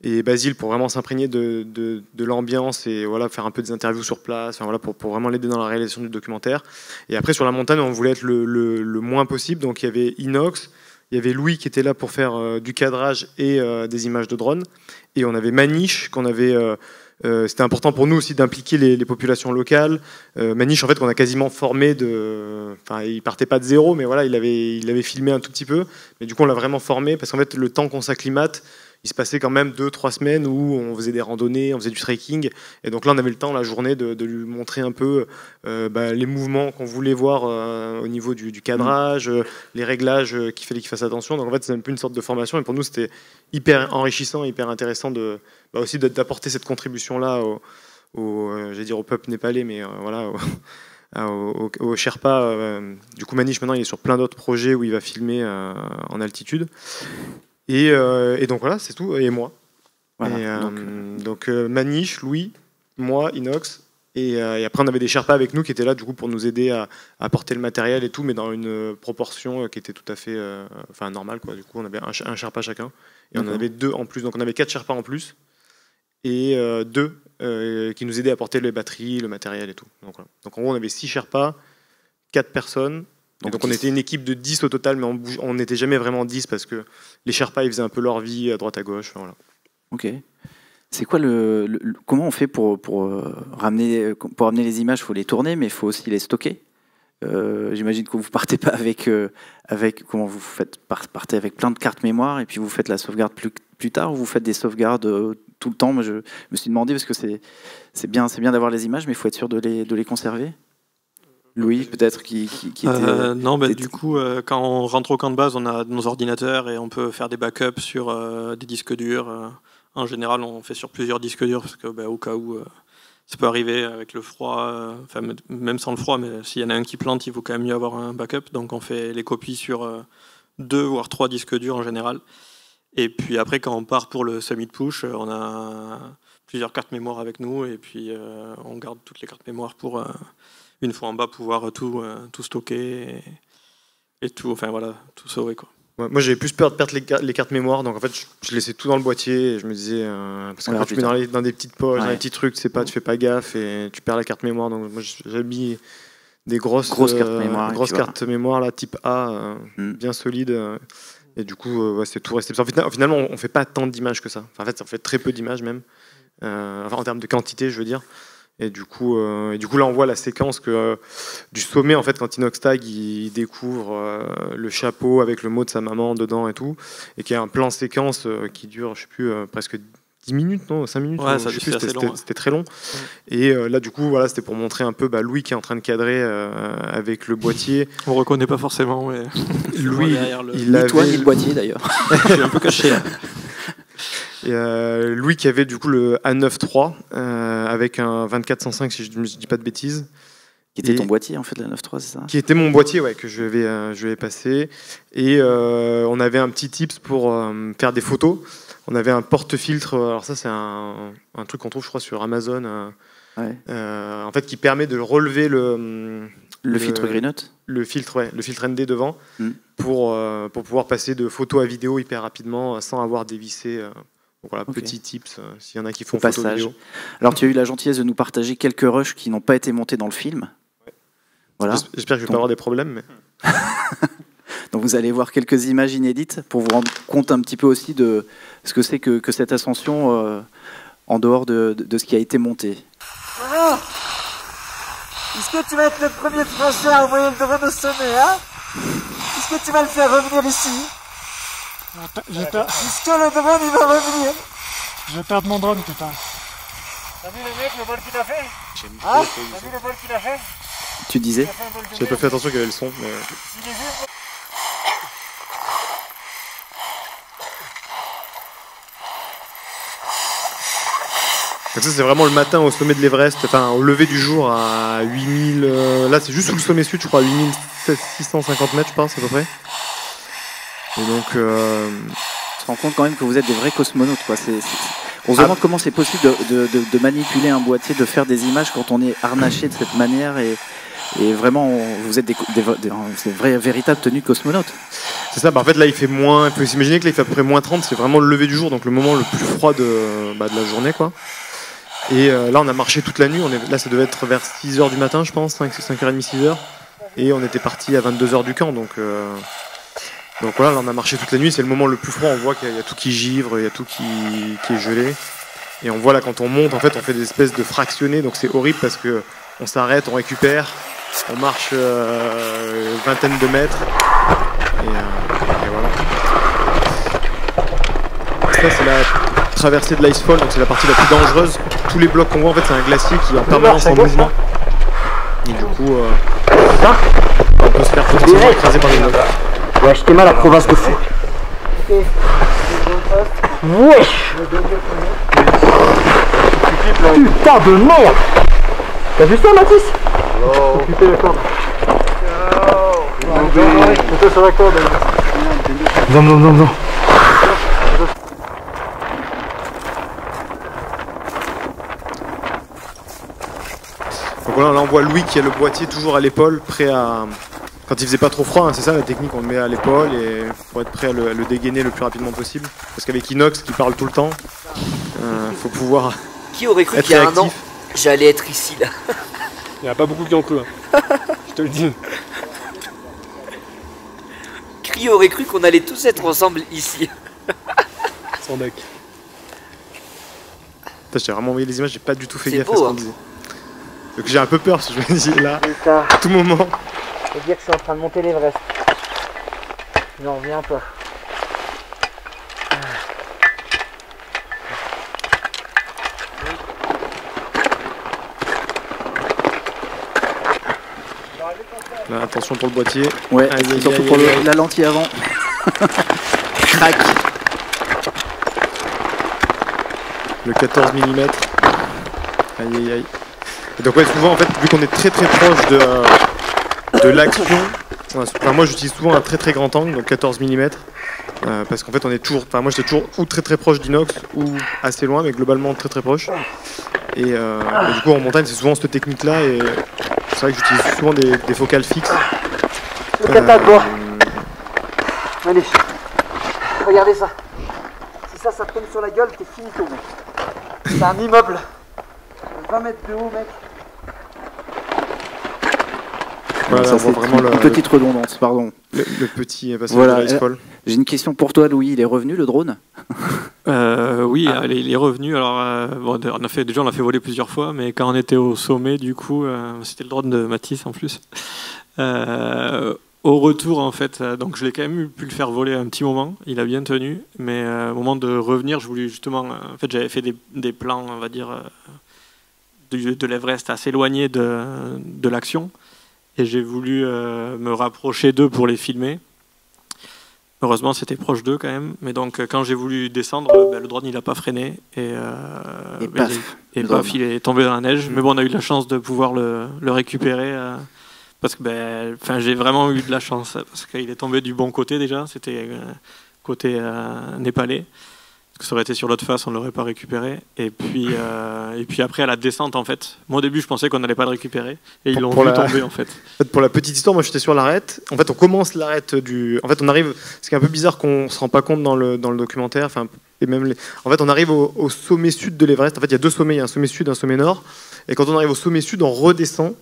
Speaker 1: et Basile pour vraiment s'imprégner de l'ambiance et faire un peu des interviews sur place, pour vraiment l'aider dans la réalisation du documentaire. Et après sur la montagne, on voulait être le moins possible. Donc il y avait Inox, il y avait Louis qui était là pour faire du cadrage et des images de drone. Et on avait Maniche, c'était important pour nous aussi d'impliquer les populations locales. Maniche, en fait, qu'on a quasiment formé il partait pas de zéro, mais il avait filmé un tout petit peu. Mais du coup, on l'a vraiment formé parce qu'en fait, le temps qu'on s'acclimate, il se passait quand même 2-3 semaines où on faisait des randonnées, on faisait du trekking. Et donc là, on avait le temps, la journée, de lui montrer un peu les mouvements qu'on voulait voir au niveau du cadrage, les réglages qu'il fallait qu'il fasse attention. Donc en fait, c'est un peu une sorte de formation. Et pour nous, c'était hyper enrichissant, hyper intéressant aussi d'apporter cette contribution-là au peuple népalais, mais au Sherpa. Du coup, Manish, maintenant, il est sur plein d'autres projets où il va filmer en altitude. Et donc voilà, c'est tout. Et moi. Voilà, donc Manish, Louis, moi, Inox. Et après, on avait des Sherpas avec nous qui étaient là du coup pour nous aider à porter le matériel et tout, mais dans une proportion qui était tout à fait normale, quoi. Du coup, on avait un Sherpa chacun. Et on en avait 2 en plus. Donc on avait 4 Sherpas en plus. Et 2 qui nous aidaient à porter les batteries, le matériel et tout. Donc en gros, on avait 6 Sherpas, 4 personnes. Donc on était une équipe de 10 au total, mais on n'était jamais vraiment 10 parce que les Sherpas, ils faisaient un peu leur vie à droite à gauche. Voilà.
Speaker 3: Ok. C'est quoi comment on fait pour ramener les images? Il faut les tourner, mais il faut aussi les stocker. J'imagine que vous partez pas avec comment vous faites, partez avec plein de cartes mémoire et puis vous faites la sauvegarde plus tard, ou vous faites des sauvegardes tout le temps. Moi, je me suis demandé parce que c'est bien d'avoir les images, mais il faut être sûr de les conserver. Louis, peut-être qui était...
Speaker 4: Non, du coup, quand on rentre au camp de base, on a nos ordinateurs et on peut faire des backups sur des disques durs. En général, on fait sur plusieurs disques durs parce que, au cas où ça peut arriver avec le froid, même sans le froid, mais s'il y en a un qui plante, il faut quand même mieux avoir un backup. Donc on fait les copies sur 2 voire 3 disques durs en général. Et puis après, quand on part pour le Summit Push, on a plusieurs cartes mémoire avec nous et puis on garde toutes les cartes mémoire pour... une fois en bas, pouvoir tout stocker et tout, tout sauver, quoi.
Speaker 1: Moi, j'avais plus peur de perdre les cartes mémoire, donc en fait, je laissais tout dans le boîtier et je me disais, parce que quand tu mets dans des petites poches, dans des petits trucs, tu fais pas gaffe et tu perds la carte mémoire. Donc moi, j'ai mis des grosses cartes mémoire, là, type A, bien solides. Et du coup, c'est tout resté. Finalement, on fait pas tant d'images que ça. En fait, on fait très peu d'images même, en termes de quantité, je veux dire. Et du coup, là, on voit la séquence du sommet, en fait, quand Inox Tag il découvre le chapeau avec le mot de sa maman dedans et tout, et qu'il y a un plan séquence qui dure, je sais plus, presque 10 minutes, non, 5 minutes.
Speaker 4: Ouais,
Speaker 1: c'était très long. Et là, du coup, c'était pour montrer un peu Louis qui est en train de cadrer avec le boîtier.
Speaker 4: On reconnaît pas forcément, mais
Speaker 1: Louis,
Speaker 3: ni toi ni le boîtier d'ailleurs.
Speaker 4: Je suis un peu caché là.
Speaker 1: Et Louis qui avait du coup le A9 III avec un 2405 si je ne dis pas de bêtises.
Speaker 3: Qui était ton boîtier en fait, la 9.3, c'est ça?
Speaker 1: Qui était mon boîtier, ouais, que je vais passer. Et on avait un petit tips pour faire des photos. On avait un porte-filtre. Alors ça, c'est un truc qu'on trouve, je crois, sur Amazon.
Speaker 3: Ouais.
Speaker 1: En fait, qui permet de relever le
Speaker 3: filtre Green Note.
Speaker 1: Le filtre, ouais, le filtre ND devant,
Speaker 3: pour
Speaker 1: pouvoir passer de photo à vidéo hyper rapidement sans avoir dévissé. Donc voilà, petit tips s'il y en a qui font photo vidéo.
Speaker 3: Alors tu as eu la gentillesse de nous partager quelques rushs qui n'ont pas été montés dans le film. Voilà.
Speaker 1: J'espère que je ne vais pas avoir des problèmes. Mais...
Speaker 3: Donc vous allez voir quelques images inédites pour vous rendre compte un petit peu aussi de ce que c'est que cette ascension en dehors de ce qui a été monté.
Speaker 5: Ah, est-ce que tu vas être le premier Français à envoyer le drone au sommet, hein? Est-ce que tu vas le faire revenir ici? Est-ce que le drone il va revenir?
Speaker 6: Je vais perdre mon drone, putain.
Speaker 5: T'as vu le mec, le vol qu'il a fait? Hein? T'as vu le vol qu'il a fait?
Speaker 3: Tu disais?
Speaker 1: J'avais pas fait attention qu'il y avait le son. Mais... Donc ça c'est vraiment le matin au sommet de l'Everest, enfin au lever du jour à 8000... là c'est juste sous le sommet sud je crois, 8650 mètres je pense à peu près. Et donc...
Speaker 3: On se rend compte quand même que vous êtes des vrais cosmonautes, quoi. On se demande comment c'est possible de manipuler un boîtier, de faire des images quand on est harnaché de cette manière et vraiment vous êtes des véritables tenues de cosmonautes.
Speaker 1: C'est ça, en fait là il fait moins, il faut s'imaginer que là il fait à peu près moins 30, c'est vraiment le lever du jour, donc le moment le plus froid de la journée quoi. Et là on a marché toute la nuit, là ça devait être vers 6h du matin je pense, 5h30, 6h, et on était parti à 22h du camp, donc voilà, là on a marché toute la nuit, c'est le moment le plus froid, on voit qu'il y a tout qui givre, il y a tout qui est gelé, et on voit là quand on monte, en fait on fait des espèces de fractionnés, donc c'est horrible parce que on s'arrête, on récupère, on marche une vingtaine de mètres, et voilà. Ça c'est la traversée de l'Icefall, donc c'est la partie la plus dangereuse. Tous les blocs qu'on voit en fait c'est un glacier qui est en permanence en mouvement. Et du coup on peut se faire potentiellement écraser par les blocs.
Speaker 5: Ouais, je t'ai mal la province de fou. Wesh! Putain de merde! T'as vu ça, Mathis? Non. Occupé la corde. Ciao. Sur la corde. Non.
Speaker 1: Donc voilà, là on voit Louis qui a le boîtier toujours à l'épaule, prêt à... Quand il faisait pas trop froid, hein, c'est ça la technique, on le met à l'épaule et pour être prêt à le dégainer le plus rapidement possible. Parce qu'avec Inox qui parle tout le temps, faut pouvoir.
Speaker 7: Qui aurait cru qu'il y a un an, j'allais être ici là?
Speaker 6: Il n'y a pas beaucoup qui ont cru, hein. Je te le dis.
Speaker 7: Qui aurait cru qu'on allait tous être ensemble ici?
Speaker 6: Sans deck.
Speaker 1: J'ai vraiment envoyé les images, j'ai pas du tout fait gaffe
Speaker 7: beau,
Speaker 1: à ce qu'on
Speaker 7: hein.
Speaker 1: disait. Donc j'ai un peu peur, parce que je me dis là, à tout moment.
Speaker 5: Je veux dire que je suis en train de monter l'Everest. J'en reviens pas.
Speaker 1: Là, attention pour le boîtier.
Speaker 3: Ouais, surtout pour la lentille avant. Crac.
Speaker 1: Le 14 mm. Aïe. Et donc ouais, souvent en fait, vu qu'on est très proche de l'action, enfin, moi j'utilise souvent un très grand angle, donc 14 mm, parce qu'en fait on est toujours, enfin moi j'étais toujours ou très proche d'Inox ou assez loin, mais globalement très proche. Et du coup en montagne c'est souvent cette technique là, et c'est vrai que j'utilise souvent des focales fixes.
Speaker 5: Le catapult. Allez, regardez ça. Si ça tombe sur la gueule, t'es finito, mec. C'est un immeuble. 20 mètres de haut, mec.
Speaker 1: Voilà,
Speaker 3: ça c'est vraiment une petite redondance, pardon.
Speaker 1: Le petit passage
Speaker 3: voilà,
Speaker 1: de l'Icefall.
Speaker 3: J'ai une question pour toi, Louis. Il est revenu le drone?
Speaker 4: Oui, il est revenu. Alors, bon, on a fait voler plusieurs fois, mais quand on était au sommet, du coup, c'était le drone de Mathis en plus. Au retour, en fait, donc je l'ai quand même pu le faire voler un petit moment. Il a bien tenu, mais au moment de revenir, je voulais justement. En fait, j'avais fait des plans, on va dire, de l'Everest assez éloignés de l'action. Et j'ai voulu me rapprocher d'eux pour les filmer. Heureusement, c'était proche d'eux quand même. Mais donc, quand j'ai voulu descendre, le drone, il n'a pas freiné. Et paf, il est tombé dans la neige. Mais bon, on a eu de la chance de pouvoir le récupérer. Parce que j'ai vraiment eu de la chance. Parce qu'il est tombé du bon côté déjà. C'était côté népalais. Parce que ça aurait été sur l'autre face, on ne l'aurait pas récupéré. Et puis après, à la descente, en fait, moi au début, je pensais qu'on n'allait pas le récupérer. Et ils l'ont vu tomber, en fait.
Speaker 1: Pour la petite histoire, moi j'étais sur l'arête. En fait, on commence l'arête du. En fait, on arrive. Ce qui est un peu bizarre qu'on ne se rend pas compte dans le documentaire. Enfin, et même en fait, on arrive au sommet sud de l'Everest. En fait, il y a 2 sommets. Il y a un sommet sud et un sommet nord. Et quand on arrive au sommet sud, on redescend.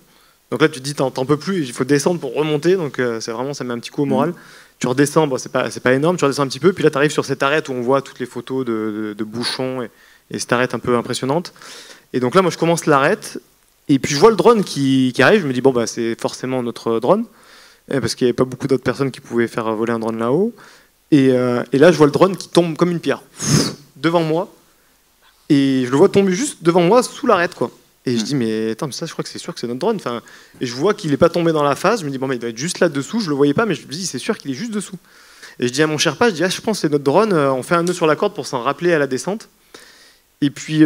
Speaker 1: Donc là, tu te dis, t'en peux plus, il faut descendre pour remonter. Donc c'est vraiment, ça met un petit coup au moral. Tu redescends, bon, c'est pas énorme, tu redescends un petit peu, puis là tu arrives sur cette arête où on voit toutes les photos de bouchons et cette arête un peu impressionnante. Et donc là, moi je commence l'arête, et puis je vois le drone qui arrive, je me dis, bon, bah, c'est forcément notre drone, parce qu'il n'y avait pas beaucoup d'autres personnes qui pouvaient faire voler un drone là-haut. Et là, je vois le drone qui tombe comme une pierre, devant moi, et je le vois tomber juste devant moi sous l'arête, quoi. Et je dis, mais attends, mais ça, je crois que c'est sûr que c'est notre drone. Enfin, et je vois qu'il n'est pas tombé dans la face. Je me dis, bon, mais il doit être juste là-dessous. Je ne le voyais pas, mais je me dis, c'est sûr qu'il est juste dessous. Et je dis à mon Sherpa, je dis, je pense que c'est notre drone. On fait un nœud sur la corde pour s'en rappeler à la descente. Et puis,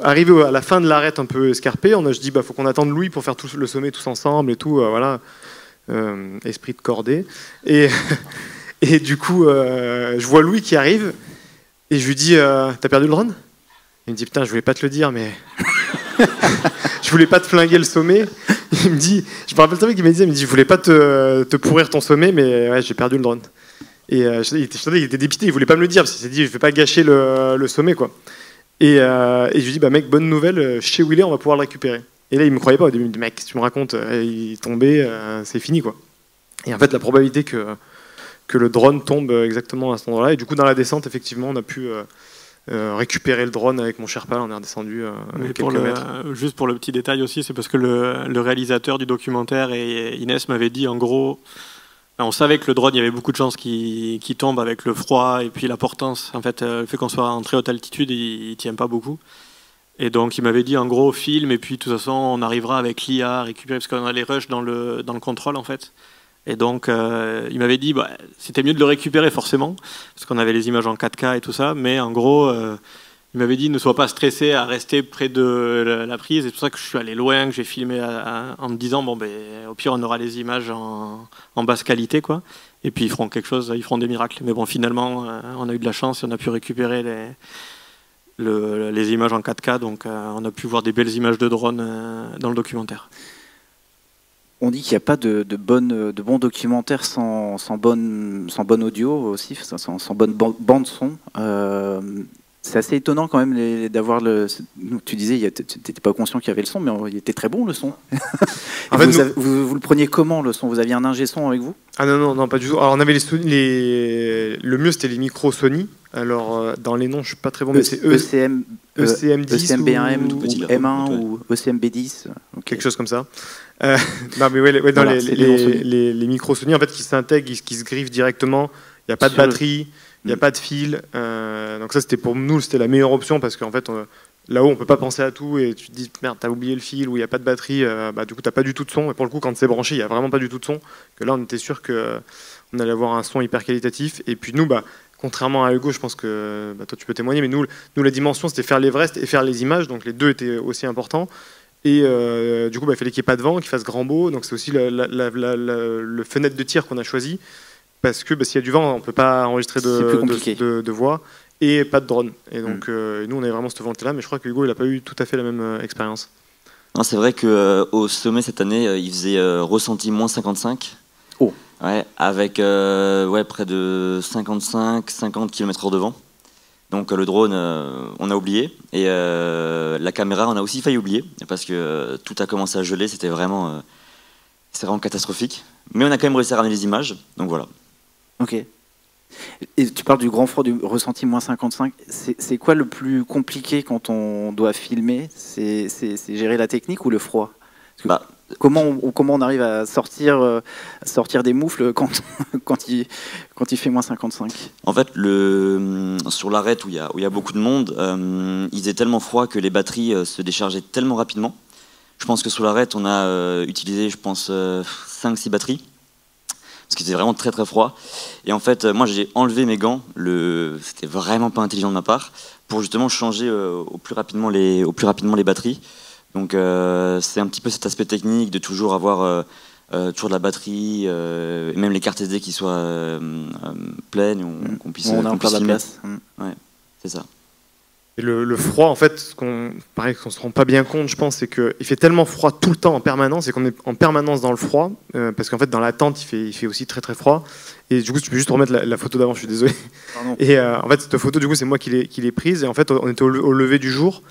Speaker 1: arrivé à la fin de l'arête un peu escarpée, je dis, faut qu'on attende Louis pour faire tout le sommet tous ensemble et tout. Voilà. Esprit de cordée. Et du coup, je vois Louis qui arrive. Et je lui dis, t'as perdu le drone? Il me dit, putain, je voulais pas te le dire, mais... je voulais pas te flinguer le sommet. Il me dit, je me rappelle très bien qu'il me dit, je voulais pas te pourrir ton sommet, mais ouais, j'ai perdu le drone. Et il était dépité, il voulait pas me le dire, parce qu'il s'est dit, je vais pas gâcher le sommet, quoi. Et je lui dis, mec, bonne nouvelle, chez Willy, on va pouvoir le récupérer. Et là, il me croyait pas au début, il me dit, mec, qu'est-ce que tu me racontes, il est tombé, c'est fini, quoi. Et en fait, la probabilité que le drone tombe exactement à cet endroit-là, et du coup, dans la descente, effectivement, on a pu récupérer le drone avec mon Sherpa, on est redescendu quelques mètres.
Speaker 4: Juste pour le petit détail aussi, c'est parce que le réalisateur du documentaire et Inès m'avait dit, en gros, on savait que le drone, il y avait beaucoup de chances qu'il tombe avec le froid et puis la portance. En fait, le fait qu'on soit en très haute altitude, il tient pas beaucoup. Et donc, il m'avait dit, en gros, filme, et puis de toute façon, on arrivera avec l'IA à récupérer, parce qu'on a les rushs dans le contrôle, en fait. Et donc, il m'avait dit, c'était mieux de le récupérer forcément, parce qu'on avait les images en 4K et tout ça, mais en gros, il m'avait dit, ne sois pas stressé à rester près de la prise, et c'est pour ça que je suis allé loin, que j'ai filmé en me disant, au pire, on aura les images en basse qualité, quoi, et puis ils feront quelque chose, ils feront des miracles. Mais bon, finalement, on a eu de la chance et on a pu récupérer les images en 4K, donc on a pu voir des belles images de drone dans le documentaire.
Speaker 3: On dit qu'il n'y a pas de bons documentaires sans bonne audio aussi, sans bonne bande son. C'est assez étonnant quand même d'avoir le... Tu disais, tu n'étais pas conscient qu'il y avait le son, mais il était très bon le son. En fait, vous le preniez comment le son? Vous aviez un ingé son avec vous?
Speaker 1: Ah non, pas du tout. Alors on avait le mieux c'était les micros Sony. Alors dans les noms je suis pas très bon, mais c'est
Speaker 3: ECM10
Speaker 1: ECMB1M
Speaker 3: ou M1 ou ECMB10.
Speaker 1: Quelque chose comme ça. Non mais ouais, dans voilà, les micros Sony en fait qui s'intègrent, qui se griffent directement. Il n'y a pas de batterie, il n'y a pas de fil. Donc ça c'était pour nous c'était la meilleure option parce qu'en fait là-haut on peut pas penser à tout et tu te dis merde t'as oublié le fil ou il n'y a pas de batterie, du coup t'as pas du tout de son et pour le coup quand c'est branché il n'y a vraiment pas du tout de son. Que là on était sûr qu'on allait avoir un son hyper qualitatif et puis nous contrairement à Hugo, je pense que toi tu peux témoigner, mais nous la dimension c'était faire l'Everest et faire les images, donc les deux étaient aussi importants. Et du coup, il fallait qu'il n'y ait pas de vent, qu'il fasse grand beau. Donc c'est aussi le fenêtre de tir qu'on a choisi. Parce que s'il y a du vent, on ne peut pas enregistrer de voix. Et pas de drone. Et donc nous, on avait vraiment cette volonté-là. Mais je crois que Hugo, il n'a pas eu tout à fait la même expérience.
Speaker 2: C'est vrai qu'au sommet cette année, il faisait ressenti moins 55.
Speaker 3: Oh.
Speaker 2: Ouais, avec près de 55-50 km/h de vent. Donc le drone, on a oublié. Et la caméra, on a aussi failli oublier. Parce que tout a commencé à geler. C'est vraiment catastrophique. Mais on a quand même réussi à ramener les images. Donc voilà.
Speaker 3: Ok. Et tu parles du grand froid, du ressenti moins 55. C'est quoi le plus compliqué quand on doit filmer? C'est gérer la technique ou le froid? Comment on arrive à sortir des moufles quand il fait moins 55?
Speaker 2: En fait, sur l'arête où il y a beaucoup de monde, il faisait tellement froid que les batteries se déchargeaient tellement rapidement. Je pense que sur l'arête, on a utilisé, 5-6 batteries. parce qu'il était vraiment très très froid. Et en fait, moi j'ai enlevé mes gants, c'était vraiment pas intelligent de ma part, pour justement changer au plus rapidement les batteries. Donc c'est un petit peu cet aspect technique de toujours avoir toujours de la batterie, et même les cartes SD qui soient pleines, qu'on puisse,
Speaker 3: on a
Speaker 2: qu'on
Speaker 3: encore
Speaker 2: puisse
Speaker 3: de la
Speaker 2: filmer.
Speaker 3: place.
Speaker 2: Ouais, c'est ça.
Speaker 1: Et le froid, en fait, pareil, qu'on se rend pas bien compte, je pense, c'est qu'il fait tellement froid tout le temps en permanence, et qu'on est en permanence dans le froid, parce qu'en fait, dans la tente, il fait aussi très très froid. Et du coup, tu peux juste remettre la photo d'avant, je suis désolé.
Speaker 3: Pardon.
Speaker 1: Et en fait, cette photo, du coup, c'est moi qui l'ai prise. Et en fait, on était au lever du jour.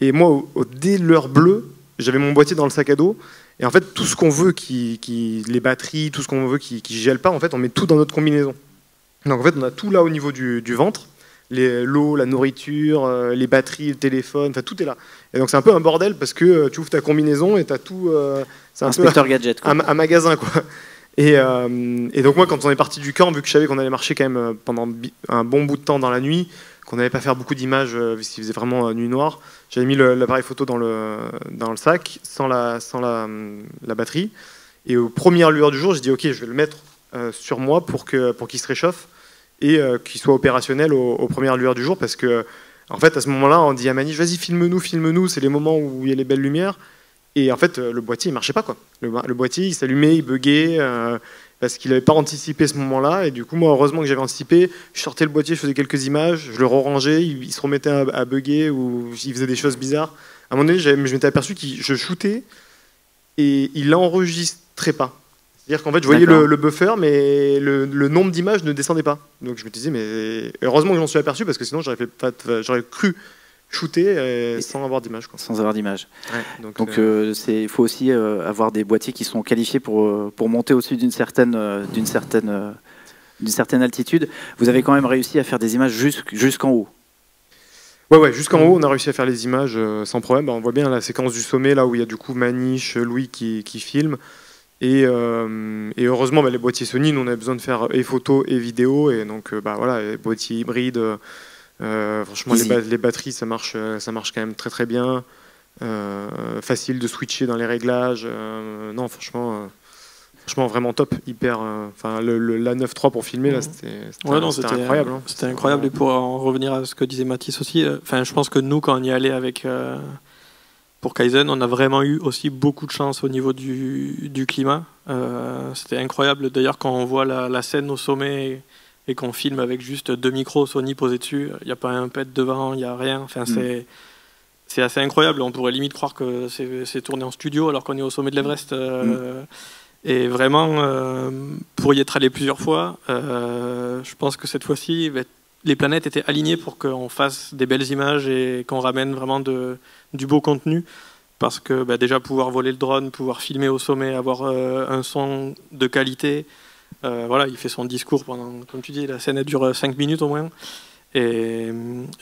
Speaker 1: Et moi, dès l'heure bleue, j'avais mon boîtier dans le sac à dos. Et en fait, tout ce qu'on veut, les batteries, tout ce qu'on veut qui gèle pas, en fait, on met tout dans notre combinaison. Donc en fait, on a tout là au niveau du ventre. L'eau, la nourriture, les batteries, le téléphone, enfin tout est là. Et donc c'est un peu un bordel parce que tu ouvres ta combinaison et tu as tout. C'est un
Speaker 3: Inspecteur Gadget, quoi.
Speaker 1: un magasin, quoi. Et donc moi, quand on est parti du camp, vu que je savais qu'on allait marcher quand même pendant un bon bout de temps dans la nuit, qu'on n'allait pas faire beaucoup d'images vu qu'il faisait vraiment nuit noire, j'avais mis l'appareil photo dans le sac sans la batterie. Et aux premières lueurs du jour, j'ai dit ok, je vais le mettre sur moi pour qu'il se réchauffe et qu'il soit opérationnel aux premières lueurs du jour, parce que en fait à ce moment-là on dit à Maniche vas-y filme-nous, c'est les moments où il y a les belles lumières, et en fait le boîtier il marchait pas, quoi. Le boîtier il s'allumait, il buguait parce qu'il n'avait pas anticipé ce moment-là, et du coup moi heureusement que j'avais anticipé, je sortais le boîtier, je faisais quelques images, je le rangeais, il se remettait à bugger ou il faisait des choses bizarres. À un moment donné je m'étais aperçu que je shootais et il l'enregistrait pas. C'est-à-dire qu'en fait, je voyais le buffer, mais le nombre d'images ne descendait pas. Donc je me disais, mais heureusement que j'en suis aperçu, parce que sinon j'aurais cru shooter sans avoir d'image.
Speaker 3: Sans avoir d'image.
Speaker 1: Ouais,
Speaker 3: donc il faut aussi avoir des boîtiers qui sont qualifiés pour monter au-dessus d'une certaine altitude. Vous avez quand même réussi à faire des images jusqu'en haut.
Speaker 1: Ouais, jusqu'en haut, on a réussi à faire les images sans problème. On voit bien la séquence du sommet, là où il y a du coup Maniche, Louis qui filment. Et heureusement, les boîtiers Sony, nous on avait besoin de faire et photo et vidéo, et donc voilà, les boîtiers hybrides, franchement les batteries ça marche quand même très très bien, facile de switcher dans les réglages, non franchement vraiment top, hyper, enfin la 9.3 pour filmer là, c'était incroyable. Hein.
Speaker 4: C'était incroyable, et pour en revenir à ce que disait Mathis aussi, je pense que nous quand on y allait avec pour Kaizen, on a vraiment eu aussi beaucoup de chance au niveau du climat. C'était incroyable. D'ailleurs, quand on voit la scène au sommet et qu'on filme avec juste 2 micros Sony posés dessus, il n'y a pas un pet devant, il n'y a rien. Enfin, c'est assez incroyable. On pourrait limite croire que c'est tourné en studio alors qu'on est au sommet de l'Everest. Et vraiment, pour y être allé plusieurs fois, je pense que cette fois-ci, les planètes étaient alignées pour qu'on fasse des belles images et qu'on ramène vraiment du beau contenu, parce que déjà pouvoir voler le drone, pouvoir filmer au sommet, avoir un son de qualité, voilà, il fait son discours pendant, comme tu dis, la scène elle dure 5 minutes au moins, et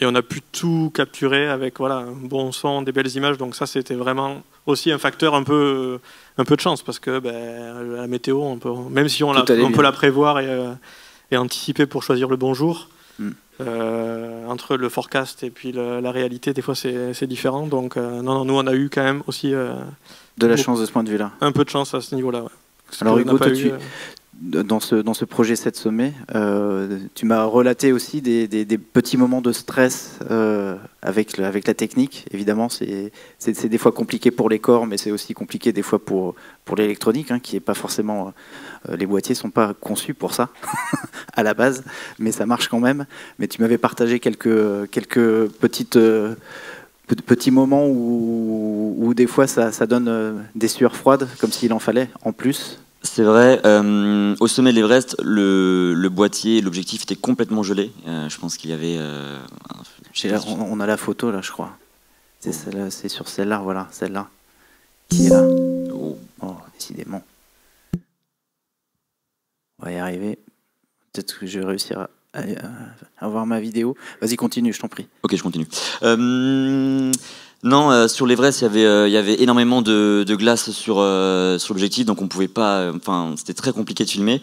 Speaker 4: on a pu tout capturer avec voilà, un bon son, des belles images, donc ça c'était vraiment aussi un facteur un peu de chance, parce que la météo, même si on peut la prévoir et anticiper pour choisir le bon jour, entre le forecast et puis la réalité, des fois c'est différent. Donc non, nous on a eu quand même aussi
Speaker 3: de la chance de ce point de vue-là.
Speaker 4: Un peu de chance à ce niveau-là. Ouais.
Speaker 3: Alors Hugo, toi, dans ce projet 7 sommets, tu m'as relaté aussi des petits moments de stress avec la technique. Évidemment, c'est des fois compliqué pour les corps, mais c'est aussi compliqué des fois pour l'électronique, hein, qui est pas forcément... les boîtiers sont pas conçus pour ça à la base, mais ça marche quand même. Mais tu m'avais partagé quelques petits moments où des fois ça donne des sueurs froides, comme s'il en fallait en plus.
Speaker 2: C'est vrai, au sommet de l'Everest, le boîtier, l'objectif était complètement gelé. Je pense qu'il y avait...
Speaker 3: on a la photo là, je crois. C'est sur celle-là, voilà, celle-là. Qui est là. Oh, décidément. On va y arriver. Peut-être que je vais réussir à avoir ma vidéo. Vas-y, continue, je t'en prie.
Speaker 2: Ok, je continue. Non, sur l'Everest, il y avait énormément de glace sur l'objectif, donc on pouvait pas. Enfin, c'était très compliqué de filmer.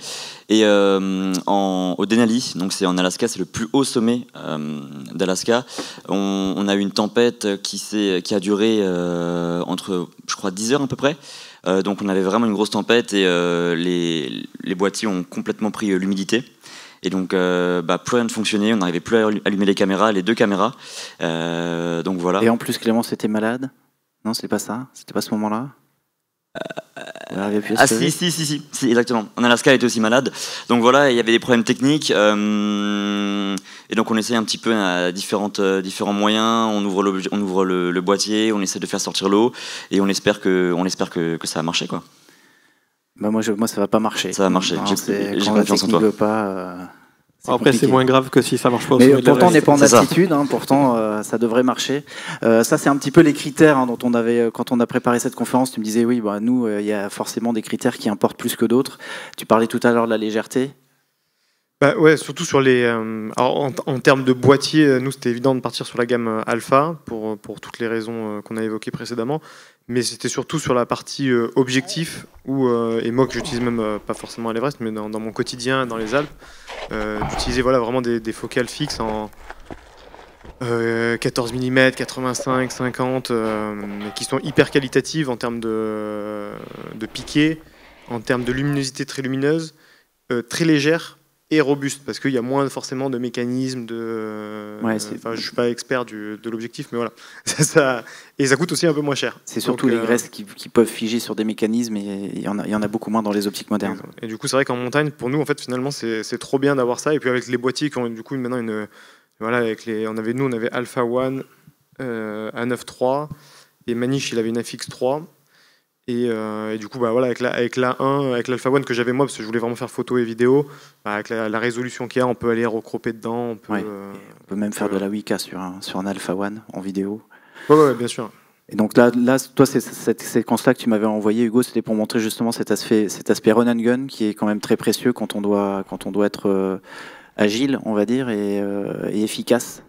Speaker 2: Et au Denali, donc c'est en Alaska, c'est le plus haut sommet d'Alaska. On a eu une tempête qui a duré entre, je crois, 10 heures à peu près. Donc on avait vraiment une grosse tempête et les boîtiers ont complètement pris l'humidité. Et donc plus rien ne fonctionnait, on n'arrivait plus à allumer les caméras, les 2 caméras. Donc voilà.
Speaker 3: Et en plus Clémence était malade? Non, c'est pas ça? C'était pas ce moment-là?
Speaker 2: Si, exactement. Alaska était aussi malade. Donc voilà, il y avait des problèmes techniques. Et donc on essaye un petit peu différents moyens. On ouvre le boîtier, on essaie de faire sortir l'eau et on espère que ça va marcher, quoi.
Speaker 3: Bah moi ça va pas marcher.
Speaker 2: Ça va marcher.
Speaker 3: J'ai confiance en toi. Veut pas,
Speaker 4: après, c'est moins grave que si ça marche pas.
Speaker 3: Mais pourtant, on n'est pas en altitude. Pourtant, ça devrait marcher. Ça, c'est un petit peu les critères dont on avait, quand on a préparé cette conférence. Tu me disais, oui, nous, il y a forcément des critères qui importent plus que d'autres. Tu parlais tout à l'heure de la légèreté.
Speaker 1: Ouais, surtout sur les. Alors, en termes de boîtier, nous, c'était évident de partir sur la gamme Alpha pour toutes les raisons qu'on a évoquées précédemment. Mais c'était surtout sur la partie objectif, et moi que j'utilise même pas forcément à l'Everest, mais dans mon quotidien, dans les Alpes, d'utiliser vraiment des focales fixes en 14 mm, 85, 50, qui sont hyper qualitatives en termes de piqué, en termes de luminosité très lumineuse, très légère et robuste, parce qu'il y a moins forcément de mécanismes je suis pas expert de l'objectif, mais voilà. Et ça coûte aussi un peu moins cher.
Speaker 3: C'est surtout les graisses qui peuvent figer sur des mécanismes, et il y en a beaucoup moins dans les optiques modernes.
Speaker 1: Et du coup, c'est vrai qu'en montagne, pour nous, en fait, finalement, c'est trop bien d'avoir ça. Et puis avec les boîtiers qui ont du coup maintenant on avait Alpha One, A9 III, et Manish, il avait une FX 3. Et du coup, avec l'A1, avec l'Alpha One que j'avais moi, parce que je voulais vraiment faire photo et vidéo, avec la résolution qu'il y a, on peut aller recroper dedans. On
Speaker 3: peut même faire de la 8K sur un Alpha One en vidéo.
Speaker 1: Ouais, bien sûr.
Speaker 3: Et donc là toi, cette séquence-là que tu m'avais envoyé, Hugo, c'était pour montrer justement cet aspect run and gun qui est quand même très précieux quand on doit être agile, on va dire, et efficace.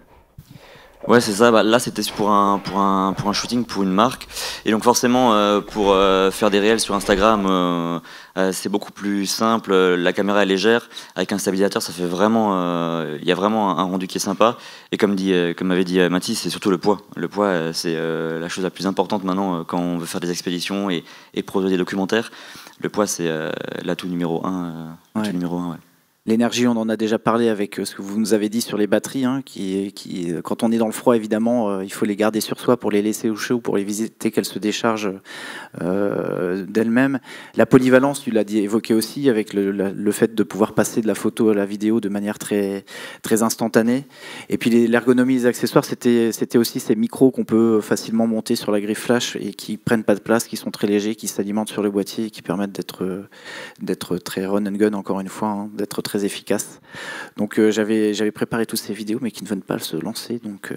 Speaker 2: Ouais, c'est ça. Là, c'était pour un shooting pour une marque. Et donc forcément, pour faire des réels sur Instagram, c'est beaucoup plus simple. La caméra est légère. Avec un stabilisateur, ça fait vraiment... Il y a vraiment un rendu qui est sympa. Et comme m'avait dit Mathis, c'est surtout le poids. Le poids, c'est la chose la plus importante maintenant quand on veut faire des expéditions et produire des documentaires. Le poids, c'est l'atout numéro 1.
Speaker 3: L'énergie, on en a déjà parlé avec ce que vous nous avez dit sur les batteries, qui quand on est dans le froid, évidemment, il faut les garder sur soi pour les laisser au chaud, pour éviter qu'elles se déchargent d'elles-mêmes. La polyvalence, tu l'as évoqué aussi, avec le fait de pouvoir passer de la photo à la vidéo de manière très, très instantanée. Et puis l'ergonomie des accessoires, c'était aussi ces micros qu'on peut facilement monter sur la griffe flash et qui prennent pas de place, qui sont très légers, qui s'alimentent sur le boîtier et qui permettent d'être très run and gun, encore une fois, d'être très efficace. Donc j'avais préparé toutes ces vidéos mais qui ne viennent pas se lancer, donc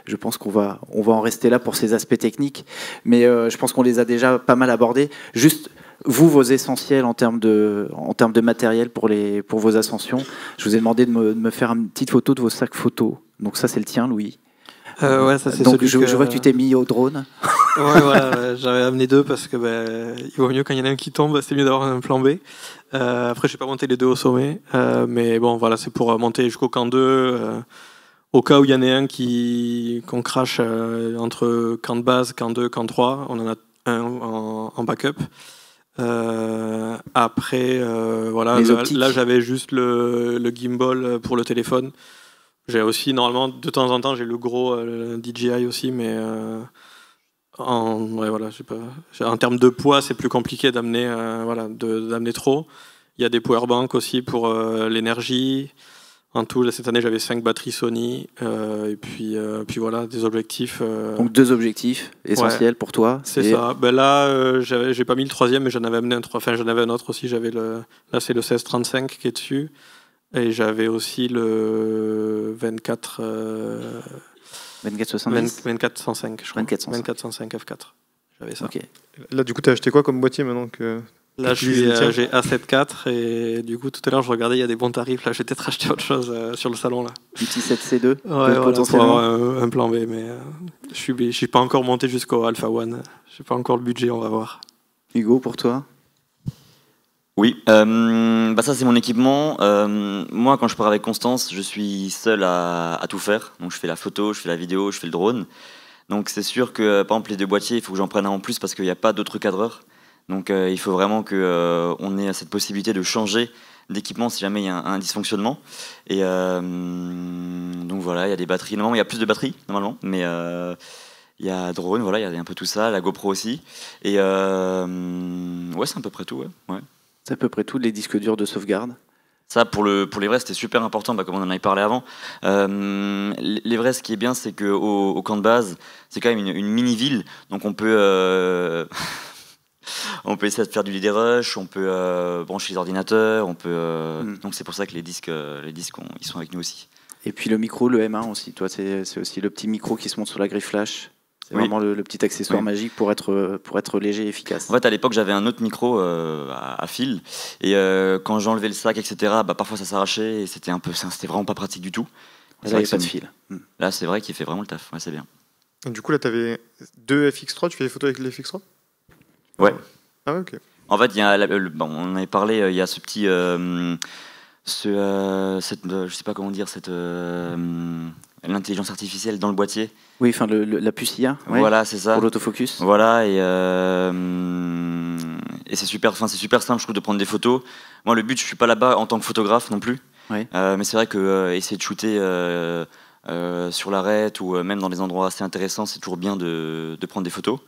Speaker 3: je pense qu'on va en rester là pour ces aspects techniques, mais je pense qu'on les a déjà pas mal abordés. Juste vos essentiels en termes de matériel pour vos ascensions. Je vous ai demandé de me faire une petite photo de vos sacs photos. Donc ça c'est le tien, Louis.
Speaker 4: Ouais, ça c'est
Speaker 3: donc je vois que tu t'es mis au drone.
Speaker 4: Ouais, voilà, j'avais amené 2 parce que il vaut mieux quand il y en a un qui tombe, c'est mieux d'avoir un plan B. Après, je n'ai pas monté les 2 au sommet, mais bon, voilà, c'est pour monter jusqu'au camp 2. Au cas où il y en a un qu'on crache entre camp de base, camp 2, camp 3, on en a un en backup. Après, voilà, là j'avais juste le gimbal pour le téléphone. J'ai aussi, normalement, de temps en temps, j'ai le gros DJI aussi, mais en termes de poids, c'est plus compliqué d'amener trop. Il y a des powerbanks aussi pour l'énergie. En tout, cette année, j'avais 5 batteries Sony, et puis voilà, des objectifs.
Speaker 3: Donc 2 objectifs essentiels pour toi.
Speaker 4: C'est ça. Là, j'ai pas mis le 3e, mais j'en avais amené j'en avais un autre aussi. Là, c'est le 16-35 qui est dessus. Et j'avais aussi le 24... 24-105, je crois. 24-105 F4. J'avais ça.
Speaker 3: Okay.
Speaker 1: Là, du coup, tu as acheté quoi comme boîtier maintenant que...
Speaker 4: Là, j'ai A7 IV et du coup, tout à l'heure, je regardais, il y a des bons tarifs. Là, j'ai peut-être acheté autre chose sur le salon. Là.
Speaker 3: Un petit 7C2
Speaker 4: ouais, voilà, pour avoir un plan B, mais je suis pas encore monté jusqu'au Alpha One. Je n'ai pas encore le budget, on va voir.
Speaker 3: Hugo, pour toi?
Speaker 2: Oui, ça c'est mon équipement. Moi, quand je pars avec Constance, je suis seul à tout faire. Donc je fais la photo, je fais la vidéo, je fais le drone. Donc c'est sûr que, par exemple, les 2 boîtiers, il faut que j'en prenne un en plus parce qu'il n'y a pas d'autres cadreurs. Donc il faut vraiment qu'on ait cette possibilité de changer d'équipement si jamais il y a un dysfonctionnement. Et donc voilà, il y a des batteries. Normalement, il y a plus de batteries, normalement, mais il y a drone, voilà, il y a un peu tout ça, la GoPro aussi. Et ouais, c'est à peu près tout. Ouais.
Speaker 3: C'est à peu près tout, les disques durs de sauvegarde.
Speaker 2: Ça, pour l'Everest, c'était super important, comme on en avait parlé avant. L'Everest, ce qui est bien, c'est qu'au camp de base, c'est quand même une mini-ville, donc on peut... on peut essayer de faire du lead rush, on peut brancher les ordinateurs, on peut. Donc c'est pour ça que les disques, ils sont avec nous aussi.
Speaker 3: Et puis le micro, le M1 aussi. Toi, c'est aussi le petit micro qui se monte sur la grille flash. C'est vraiment le petit accessoire magique pour être léger et efficace.
Speaker 2: En fait, à l'époque, j'avais un autre micro à fil, et quand j'enlevais le sac, etc., parfois ça s'arrachait et c'était vraiment pas pratique du tout.
Speaker 3: Là, il n'y a pas de fil.
Speaker 2: Là, c'est vrai qu'il fait vraiment le taf. Ouais, c'est bien.
Speaker 1: Et du coup, là, tu avais 2 FX3. Tu fais des photos avec les FX3 ?
Speaker 2: Ouais.
Speaker 1: Ah ouais, ok.
Speaker 2: En fait, on en avait parlé, il y a ce petit... je sais pas comment dire, l'intelligence artificielle dans le boîtier.
Speaker 3: Oui, enfin la puce IA. Ouais,
Speaker 2: voilà, c'est ça.
Speaker 3: Pour l'autofocus.
Speaker 2: Voilà, et c'est super simple, je trouve, de prendre des photos. Moi, le but, je suis pas là-bas en tant que photographe non plus.
Speaker 3: Ouais.
Speaker 2: Mais c'est vrai que essayer de shooter sur l'arête ou même dans des endroits assez intéressants, c'est toujours bien de prendre des photos.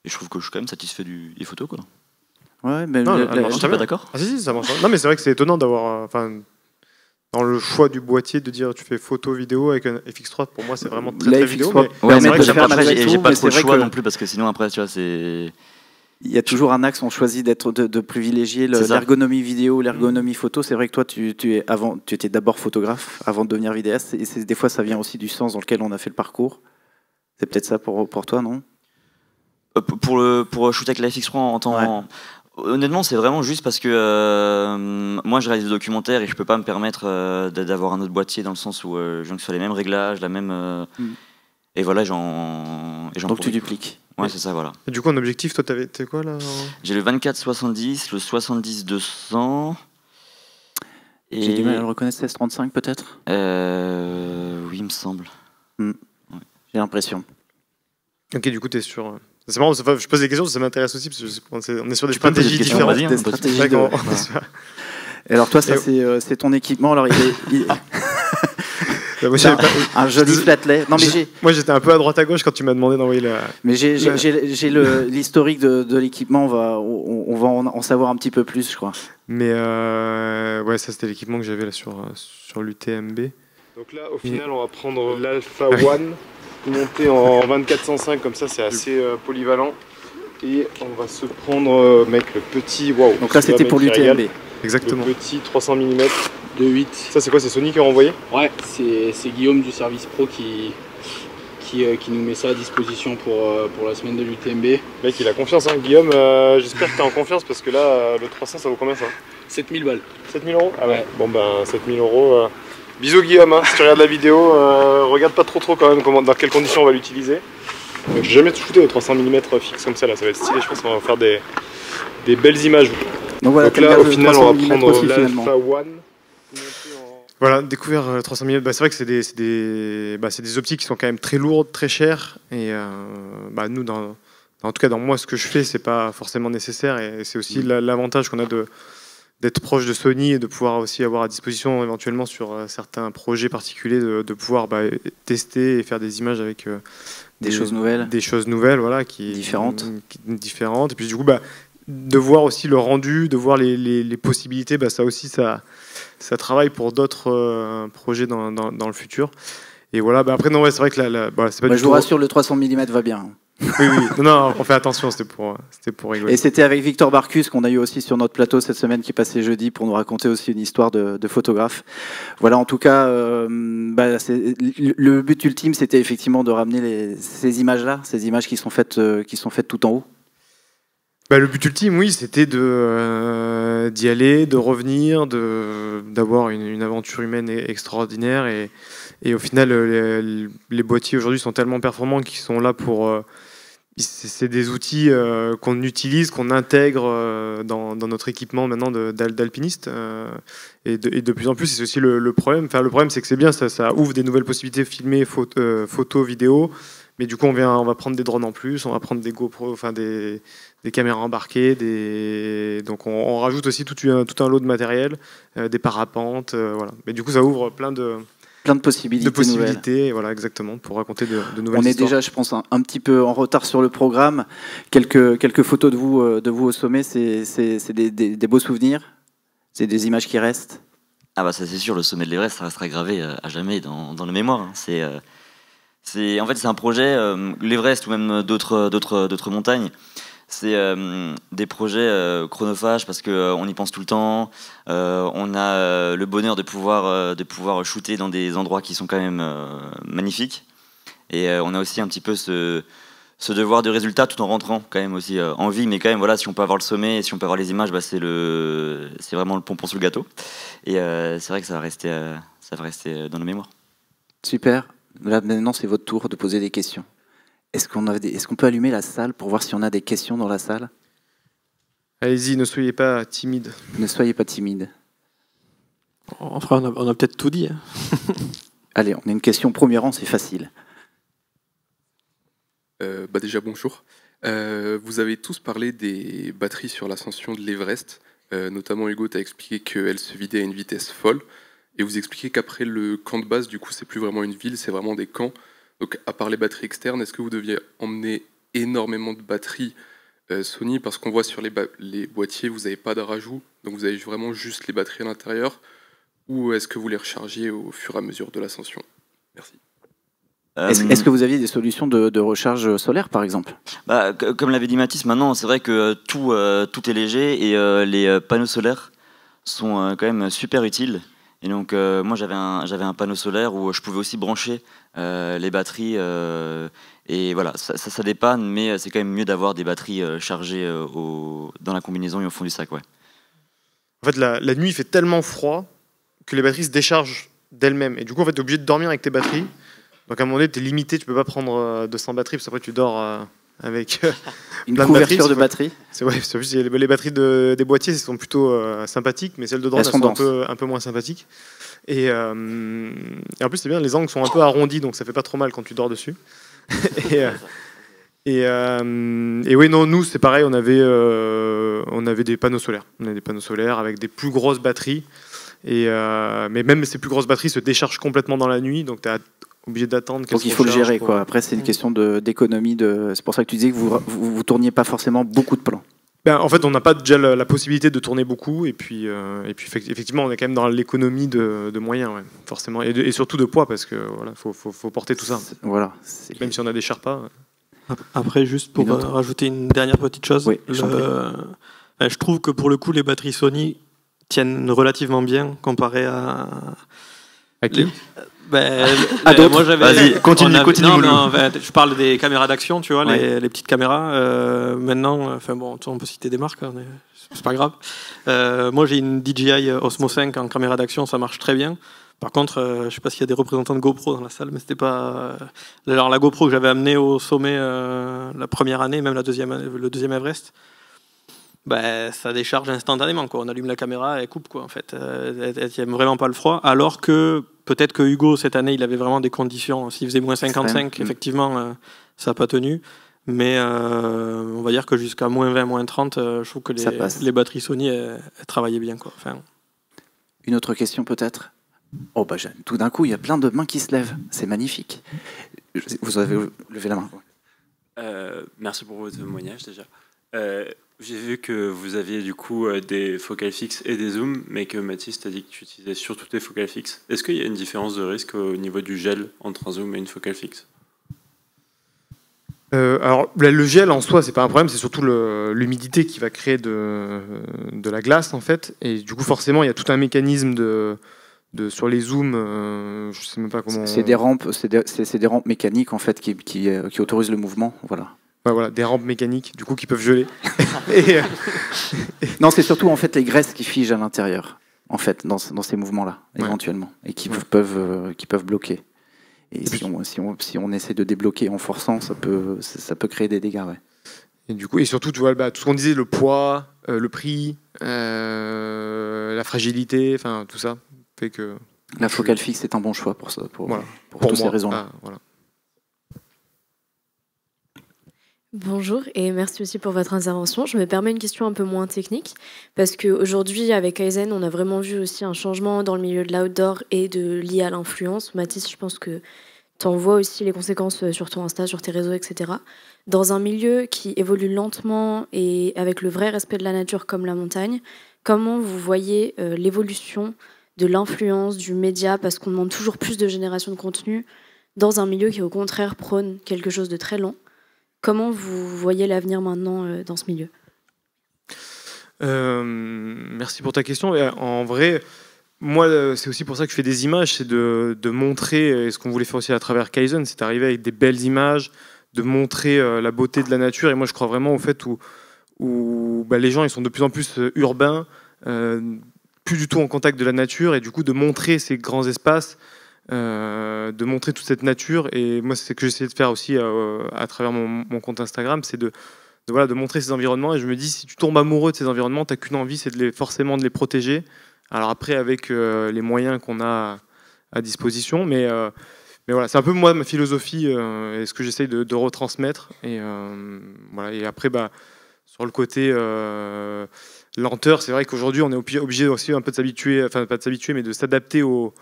Speaker 2: Et je trouve que je suis quand même satisfait des photos, quoi.
Speaker 3: Ouais, mais
Speaker 2: je suis pas d'accord.
Speaker 1: Ah si, ça marche. Non, mais c'est vrai que c'est étonnant d'avoir, dans le choix du boîtier, de dire tu fais photo, vidéo avec un FX3. Pour moi, c'est vraiment très vidéo.
Speaker 3: Mais
Speaker 2: ouais, c'est vrai que
Speaker 3: j'ai
Speaker 2: pas trop le choix non plus parce que sinon après, tu vois, c'est.
Speaker 3: Il y a toujours un axe, on choisit de privilégier l'ergonomie vidéo, l'ergonomie photo. C'est vrai que toi, tu étais d'abord photographe avant de devenir vidéaste. Et des fois, ça vient aussi du sens dans lequel on a fait le parcours. C'est peut-être ça pour toi, non ?
Speaker 2: Pour shooter avec la FX3 en temps... Honnêtement, c'est vraiment juste parce que moi, je réalise des documentaires et je peux pas me permettre d'avoir un autre boîtier dans le sens où je viens que sur les mêmes réglages, la même... Et voilà,
Speaker 3: Donc tu dupliques.
Speaker 2: Ouais, c'est ça, voilà.
Speaker 1: Et du coup, en objectif, toi, t'es quoi, là ?
Speaker 2: J'ai le 24-70, le 70-200...
Speaker 3: J'ai du mal à le reconnaître, 16-35 peut-être ?
Speaker 2: Oui, il me semble.
Speaker 3: Ouais. J'ai l'impression.
Speaker 1: Ok, du coup, t'es sur... C'est marrant, je pose des questions, ça m'intéresse aussi, parce qu'on est sur des stratégies différentes.
Speaker 3: Alors toi, ça c'est ton équipement. Alors un joli flatlay. Non, mais
Speaker 1: moi, j'étais un peu à droite à gauche quand tu m'as demandé d'envoyer la...
Speaker 3: Mais j'ai l'historique de l'équipement, on va en savoir un petit peu plus, je crois.
Speaker 1: Mais ouais, ça c'était l'équipement que j'avais là sur l'UTMB.
Speaker 6: Donc là, au final, on va prendre l'Alpha One. Monter en 24-105 comme ça, c'est assez polyvalent. Et on va se prendre le petit... Wow,
Speaker 3: donc là c'était pour l'UTMB.
Speaker 1: Exactement.
Speaker 6: Le petit 300 mm
Speaker 8: de 8.
Speaker 6: Ça c'est quoi? C'est Sony qui a envoyé?
Speaker 8: Ouais, c'est Guillaume du service pro qui nous met ça à disposition pour la semaine de l'UTMB.
Speaker 6: Mec, il a confiance, hein. Guillaume, j'espère que t'es en confiance parce que là, le 300 ça vaut combien ça?
Speaker 8: 7000 balles.
Speaker 6: 7000 €? Ah ouais. Bon ben 7000 €. Bisous Guillaume, hein. Si tu regardes la vidéo, regarde pas trop quand même dans quelles conditions on va l'utiliser. J'ai jamais shooté au 300 mm fixe comme ça, là ça va être stylé, je pense qu'on va faire des belles images.
Speaker 3: Donc, voilà,
Speaker 6: là au final on va prendre l'Alpha One.
Speaker 1: Voilà, découvert 300 mm, c'est vrai que c'est des optiques qui sont quand même très lourdes, très chères, et nous, en tout cas dans moi, ce que je fais, c'est pas forcément nécessaire, et c'est aussi l'avantage qu'on a d'être proche de Sony et de pouvoir aussi avoir à disposition éventuellement sur certains projets particuliers de pouvoir tester et faire des images avec
Speaker 3: des choses nouvelles.
Speaker 1: Des choses nouvelles, voilà,
Speaker 3: différentes.
Speaker 1: Et puis du coup, de voir aussi le rendu, de voir les possibilités, ça aussi, ça travaille pour d'autres projets dans le futur. Et voilà, après, non, ouais, c'est vrai que c'est pas du
Speaker 3: tout... Je vous rassure, le 300 mm va bien.
Speaker 1: Oui. Non, on fait attention, c'était pour rigoler.
Speaker 3: Et c'était avec Victor Barcus qu'on a eu aussi sur notre plateau cette semaine, qui est passé jeudi, pour nous raconter aussi une histoire de photographe. Voilà, en tout cas, le but ultime, c'était effectivement de ramener ces images-là, ces images qui sont faites tout en haut.
Speaker 1: Le but ultime, oui, c'était d'y aller, de revenir, d'avoir une aventure humaine extraordinaire. Et au final, les boîtiers aujourd'hui sont tellement performants qu'ils sont là pour... c'est des outils qu'on utilise, qu'on intègre dans notre équipement maintenant d'alpiniste. Et de plus en plus, c'est aussi le problème. Enfin, le problème, c'est que c'est bien, ça ouvre des nouvelles possibilités, filmer, photo, vidéo. Mais du coup, on va prendre des drones en plus, on va prendre des GoPro, enfin des caméras embarquées, donc on rajoute aussi tout un lot de matériel, des parapentes, voilà. Mais du coup, ça ouvre plein de
Speaker 3: possibilités
Speaker 1: voilà, exactement, pour raconter de nouvelles histoires.
Speaker 3: On est déjà, je pense, un petit peu en retard sur le programme. Quelques photos de vous au sommet, c'est des beaux souvenirs, c'est des images qui restent.
Speaker 2: Ah bah ça c'est sûr, le sommet de l'Everest, ça restera gravé à jamais dans nos mémoires. Hein. En fait, c'est un projet, l'Everest ou même d'autres montagnes. C'est des projets chronophages parce qu'on y pense tout le temps. On a le bonheur de pouvoir shooter dans des endroits qui sont quand même magnifiques. Et on a aussi un petit peu ce devoir de résultat tout en rentrant quand même aussi en vie. Mais quand même, voilà, si on peut avoir le sommet et si on peut avoir les images, bah, c'est vraiment le pompon sur le gâteau. Et c'est vrai que ça va rester dans nos mémoires.
Speaker 3: Super. Là, maintenant, c'est votre tour de poser des questions. Est-ce qu'on peut allumer la salle pour voir si on a des questions dans la salle?
Speaker 1: Allez-y, ne soyez pas timide.
Speaker 3: Ne soyez pas timide.
Speaker 4: Enfin, on a peut-être tout dit. Hein.
Speaker 3: Allez, on a une question premier rang, c'est facile.
Speaker 9: Déjà, bonjour. Vous avez tous parlé des batteries sur l'ascension de l'Everest. Notamment, Hugo t'a expliqué qu'elles se vidaient à une vitesse folle. Et vous expliquez qu'après le camp de base, du coup, c'est plus vraiment une ville, c'est vraiment des camps. Donc, à part les batteries externes, est-ce que vous deviez emmener énormément de batteries Sony? Parce qu'on voit sur les boîtiers, vous n'avez pas de rajout, donc vous avez vraiment juste les batteries à l'intérieur. Ou est-ce que vous les rechargiez au fur et à mesure de l'ascension? Merci.
Speaker 3: Est-ce que vous aviez des solutions de recharge solaire, par exemple?
Speaker 2: Comme l'avait dit Mathis, maintenant, c'est vrai que tout est léger et les panneaux solaires sont quand même super utiles. Et donc moi j'avais un panneau solaire où je pouvais aussi brancher les batteries et voilà, ça dépanne, mais c'est quand même mieux d'avoir des batteries chargées dans la combinaison et au fond du sac. Ouais.
Speaker 1: En fait, la nuit il fait tellement froid que les batteries se déchargent d'elles-mêmes. Et du coup, en fait, tu es obligé de dormir avec tes batteries. Donc à un moment donné, tu es limité, tu peux pas prendre 200 batteries, parce qu'après tu dors avec
Speaker 3: une couverture de batteries.
Speaker 1: Les batteries des boîtiers sont plutôt sympathiques, mais celles de drone elles sont un peu moins sympathiques. Et en plus, c'est bien, les angles sont un peu arrondis, donc ça fait pas trop mal quand tu dors dessus. et oui, non, nous c'est pareil, on avait des panneaux solaires. On avait des panneaux solaires avec des plus grosses batteries. Mais même ces plus grosses batteries se déchargent complètement dans la nuit, donc tu es obligé d'attendre.
Speaker 3: Donc il faut le gérer, quoi. Après, c'est une question d'économie. C'est pour ça que tu disais que vous tourniez pas forcément beaucoup de plans.
Speaker 1: En fait, on n'a pas déjà la possibilité de tourner beaucoup, et puis effectivement, on est quand même dans l'économie de moyens, ouais, forcément, et surtout de poids, parce que voilà, faut porter tout ça.
Speaker 3: Voilà.
Speaker 1: Même si on a des Sherpas.
Speaker 4: Après, juste pour rajouter une dernière petite chose,
Speaker 3: oui,
Speaker 4: je trouve que pour le coup, les batteries Sony tiennent relativement bien comparé à
Speaker 1: qui
Speaker 4: à d'autres. Moi,
Speaker 1: vas-y, continue.
Speaker 4: Non, je parle des caméras d'action, tu vois, ouais. les petites caméras. Maintenant, on peut citer des marques, hein, c'est pas grave. Moi, j'ai une DJI Osmo 5 en caméra d'action, ça marche très bien. Par contre, je sais pas s'il y a des représentants de GoPro dans la salle, mais c'était pas. Alors la GoPro que j'avais amenée au sommet la première année, même le deuxième Everest. Ça décharge instantanément, quoi. On allume la caméra, elle coupe, quoi, en fait. Elle n'aime vraiment pas le froid. Alors que peut-être que Hugo, cette année, il avait vraiment des conditions. S'il faisait moins 55, effectivement, ça n'a pas tenu. Mais on va dire que jusqu'à moins 20, moins 30, je trouve que les batteries Sony, elles travaillaient bien, quoi. Enfin...
Speaker 3: Une autre question, peut-être? Oh, tout d'un coup, il y a plein de mains qui se lèvent. C'est magnifique. Vous avez levé la main.
Speaker 10: Merci pour votre témoignage, déjà. J'ai vu que vous aviez du coup des focales fixes et des zooms, mais que Mathis t'a dit que tu utilisais surtout des focales fixes. Est-ce qu'il y a une différence de risque au niveau du gel entre un zoom et une focale fixe?
Speaker 1: Alors le gel en soi c'est pas un problème, c'est surtout l'humidité qui va créer de la glace en fait, et du coup forcément il y a tout un mécanisme sur les zooms, je sais même pas comment.
Speaker 3: C'est des rampes mécaniques en fait qui autorisent le mouvement, voilà.
Speaker 1: Voilà, des rampes mécaniques du coup qui peuvent geler.
Speaker 3: Non, c'est surtout en fait les graisses qui figent à l'intérieur, en fait, dans ces mouvements-là, éventuellement, et qui peuvent bloquer. Et si on essaie de débloquer en forçant, ça peut créer des dégâts, ouais.
Speaker 1: Et du coup, et surtout, tu vois, tout ce qu'on disait, le poids, le prix, la fragilité, enfin tout ça fait que.
Speaker 3: La focale fixe est un bon choix pour ça, pour toutes ces raisons-là.
Speaker 1: Voilà.
Speaker 11: Bonjour et merci aussi pour votre intervention. Je me permets une question un peu moins technique parce qu'aujourd'hui avec Kaizen on a vraiment vu aussi un changement dans le milieu de l'outdoor et de lié à l'influence. Mathis, je pense que tu en vois aussi les conséquences sur ton Insta, sur tes réseaux, etc. Dans un milieu qui évolue lentement et avec le vrai respect de la nature comme la montagne, comment vous voyez l'évolution de l'influence, du média, parce qu'on demande toujours plus de génération de contenu dans un milieu qui au contraire prône quelque chose de très lent? Comment vous voyez l'avenir maintenant dans ce milieu?
Speaker 1: Merci pour ta question. Et en vrai, moi, c'est aussi pour ça que je fais des images, c'est de montrer, et ce qu'on voulait faire aussi à travers Kaizen, c'est d'arriver avec des belles images, de montrer la beauté de la nature. Et moi, je crois vraiment au fait où les gens ils sont de plus en plus urbains, plus du tout en contact de la nature, et du coup de montrer ces grands espaces, de montrer toute cette nature. Et moi, c'est ce que j'essaie de faire aussi à travers mon compte Instagram, c'est de montrer ces environnements. Et je me dis, si tu tombes amoureux de ces environnements, tu n'as qu'une envie, c'est forcément de les protéger. Alors après, avec les moyens qu'on a à disposition, mais voilà, c'est un peu moi ma philosophie et ce que j'essaye de retransmettre. Et voilà. Et après, sur le côté lenteur, c'est vrai qu'aujourd'hui, on est obligé aussi un peu de s'habituer, enfin pas de s'habituer, mais de s'adapter aux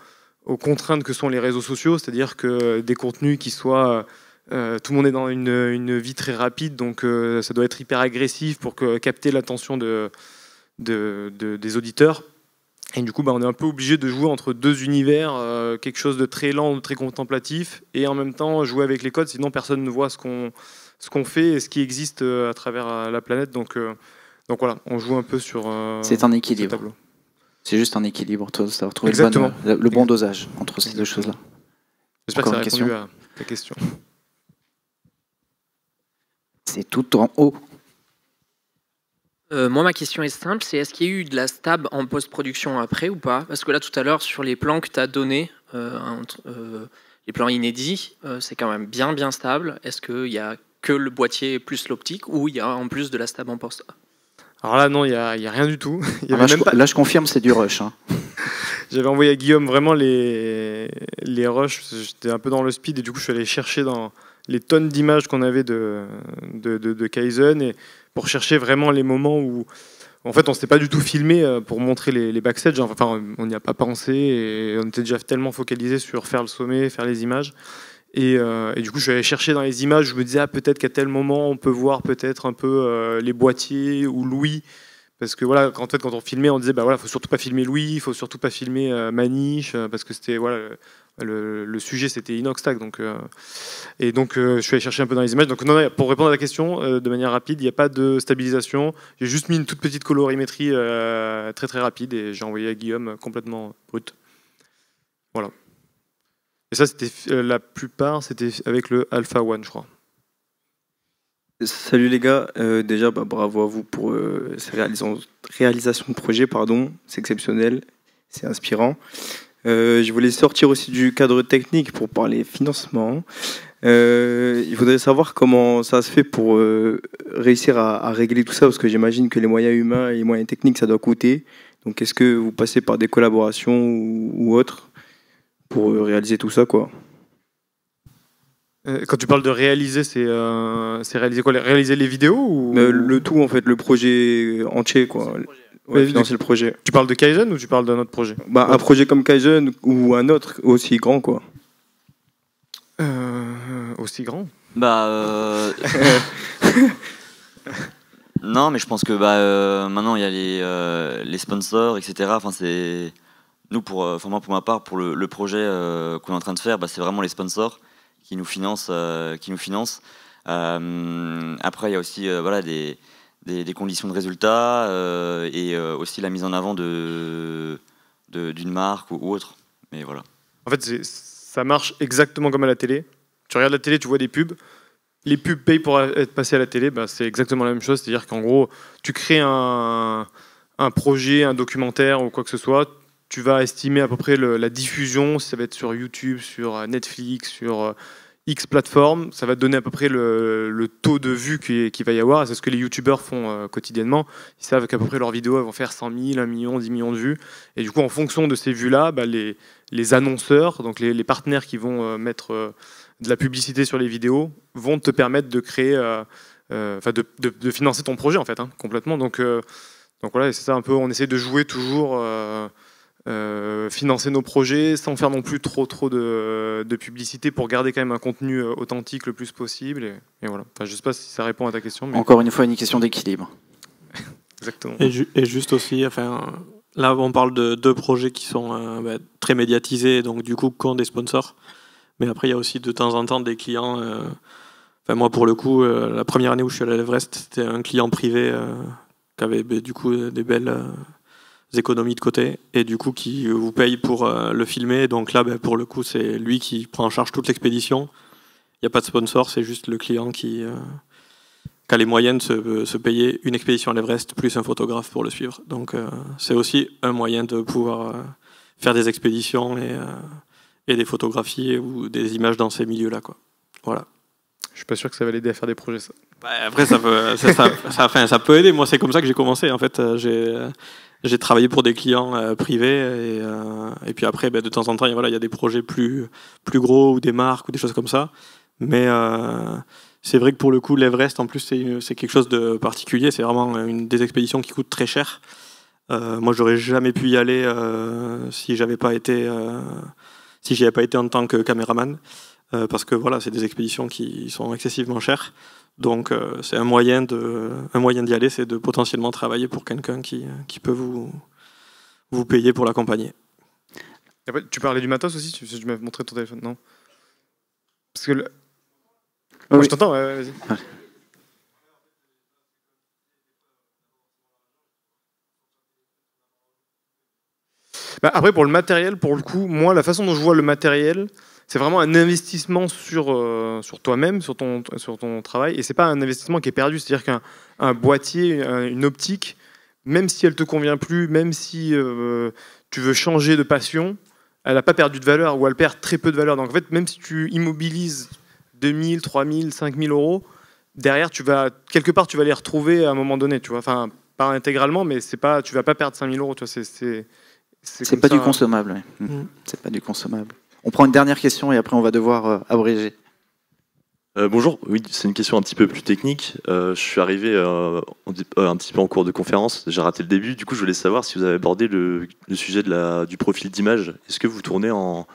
Speaker 1: contraintes que sont les réseaux sociaux, c'est-à-dire que des contenus qui soient tout le monde est dans une vie très rapide, donc ça doit être hyper agressif pour capter l'attention des auditeurs. Et du coup, on est un peu obligé de jouer entre deux univers, quelque chose de très lent, de très contemplatif, et en même temps jouer avec les codes, sinon personne ne voit ce qu'on fait et ce qui existe à travers la planète. Donc voilà, on joue un peu sur
Speaker 3: c'est un équilibre.
Speaker 1: tableau.
Speaker 3: C'est juste un équilibre, ça va trouver
Speaker 1: Exactement.
Speaker 3: le bon dosage entre ces deux choses-là.
Speaker 1: J'espère que ça a répondu à ta question.
Speaker 3: C'est tout en haut.
Speaker 12: Moi, ma question est simple, c'est est-ce qu'il y a eu de la stab en post-production après ou pas? Parce que là, tout à l'heure, sur les plans que tu as donnés, les plans inédits, c'est quand même bien stable. Est-ce qu'il y a que le boîtier plus l'optique ou il y a en plus de la stab en post?
Speaker 1: Alors là, non, il n'y a rien du tout.
Speaker 3: Là, je confirme, c'est du rush. Hein.
Speaker 1: J'avais envoyé à Guillaume vraiment les rushs, j'étais un peu dans le speed, et du coup, je suis allé chercher dans les tonnes d'images qu'on avait de Kaizen, et pour chercher vraiment les moments où, en fait, on ne s'était pas du tout filmé pour montrer les backstage. Enfin, on n'y a pas pensé, et on était déjà tellement focalisé sur faire le sommet, faire les images. Et du coup, je suis allé chercher dans les images, je me disais, peut-être qu'à tel moment, on peut voir peut-être un peu les boîtiers ou Louis. Parce que voilà, quand on filmait, on disait, faut surtout pas filmer Louis, il faut surtout pas filmer Maniche, parce que c'était, le sujet, c'était Inoxtag. Et donc, je suis allé chercher un peu dans les images. Donc, non, pour répondre à la question, de manière rapide, il n'y a pas de stabilisation. J'ai juste mis une toute petite colorimétrie très très rapide, et j'ai envoyé à Guillaume complètement brut. Voilà. Et ça, c'était la plupart, c'était avec le Alpha One, je crois.
Speaker 13: Salut les gars, déjà bravo à vous pour ces réalisations de projet, c'est exceptionnel, c'est inspirant. Je voulais sortir aussi du cadre technique pour parler financement. Il faudrait savoir comment ça se fait pour réussir à régler tout ça, parce que j'imagine que les moyens humains et les moyens techniques, ça doit coûter. Donc est-ce que vous passez par des collaborations ou autres pour réaliser tout ça, quoi?
Speaker 1: Quand tu parles de réaliser, c'est réaliser quoi? Réaliser les vidéos ou...
Speaker 13: Le tout, en fait, le projet entier, quoi. Financer le projet.
Speaker 1: Tu parles de Kaizen ou tu parles d'un autre projet?
Speaker 13: Un projet comme Kaizen ou un autre aussi grand, quoi.
Speaker 1: Aussi grand?
Speaker 2: Non, mais je pense que maintenant il y a les sponsors, etc. Enfin, c'est nous moi pour ma part, pour le projet qu'on est en train de faire, c'est vraiment les sponsors qui nous financent. Après, il y a aussi des conditions de résultat et aussi la mise en avant d'une marque ou autre. Mais voilà.
Speaker 1: En fait, ça marche exactement comme à la télé. Tu regardes la télé, tu vois des pubs. Les pubs payent pour être passées à la télé. C'est exactement la même chose. C'est-à-dire qu'en gros, tu crées un projet, un documentaire ou quoi que ce soit. Tu vas estimer à peu près la diffusion, si ça va être sur YouTube, sur Netflix, sur X plateformes. Ça va te donner à peu près le taux de vues qu'il va y avoir. C'est ce que les youtubeurs font quotidiennement. Ils savent qu'à peu près leurs vidéos vont faire 100 000, 1 million, 10 millions de vues. Et du coup, en fonction de ces vues-là, les annonceurs, donc les partenaires qui vont mettre de la publicité sur les vidéos, vont te permettre de créer de financer ton projet en fait, hein, complètement. Donc voilà, c'est ça un peu. On essaie de jouer toujours, financer nos projets sans faire non plus trop de publicité pour garder quand même un contenu authentique le plus possible. Et voilà. Enfin, je sais pas si ça répond à ta question. Mais...
Speaker 3: Encore une fois, une question d'équilibre.
Speaker 1: Exactement.
Speaker 4: Et juste aussi, enfin, là on parle de 2 projets qui sont très médiatisés, donc du coup qui ont des sponsors. Mais après, il y a aussi de temps en temps des clients. Enfin, moi, pour le coup, la première année où je suis allé à l'Everest, c'était un client privé qui avait du coup des belles économies de côté et du coup qui vous paye pour le filmer. Donc là, pour le coup, c'est lui qui prend en charge toute l'expédition. Il n'y a pas de sponsor, c'est juste le client qui a les moyens de se payer une expédition à l'Everest plus un photographe pour le suivre. Donc c'est aussi un moyen de pouvoir faire des expéditions et des photographies ou des images dans ces milieux-là, quoi. Voilà.
Speaker 1: Je suis pas sûr que ça va l'aider à faire des projets, ça.
Speaker 4: Après, ça peut aider. Moi, c'est comme ça que j'ai commencé. En fait, j'ai travaillé pour des clients privés et puis après, de temps en temps, il y a des projets plus gros ou des marques ou des choses comme ça. Mais c'est vrai que pour le coup, l'Everest, en plus, c'est quelque chose de particulier. C'est vraiment une des expéditions qui coûte très cher. Moi, j'aurais jamais pu y aller si j'avais pas été en tant que caméraman. Parce que voilà, c'est des expéditions qui sont excessivement chères. Donc c'est un moyen d'y aller, c'est de potentiellement travailler pour quelqu'un qui peut vous payer pour l'accompagner.
Speaker 1: Après, tu parlais du matos aussi, tu m'as montré ton téléphone, non? Parce que
Speaker 3: oui.
Speaker 1: Je t'entends, vas-y. Après, pour le matériel, pour le coup, moi, la façon dont je vois le matériel, c'est vraiment un investissement sur toi-même, sur ton travail, et c'est pas un investissement qui est perdu. C'est-à-dire qu'un boîtier, une optique, même si elle te convient plus, même si tu veux changer de passion, elle n'a pas perdu de valeur ou elle perd très peu de valeur. Donc en fait, même si tu immobilises 2000, 3000, 5000 euros, derrière, quelque part, tu vas les retrouver à un moment donné. Tu vois, enfin, pas intégralement, mais tu vas pas perdre 5000 euros. Tu vois,
Speaker 3: c'est pas du consommable. Ouais. C'est pas du consommable. On prend une dernière question et après on va devoir abréger.
Speaker 14: Bonjour, oui, c'est une question un petit peu plus technique. Je suis arrivé un petit peu en cours de conférence, j'ai raté le début. Du coup, je voulais savoir si vous avez abordé le sujet du profil d'image. Est-ce que vous tournez en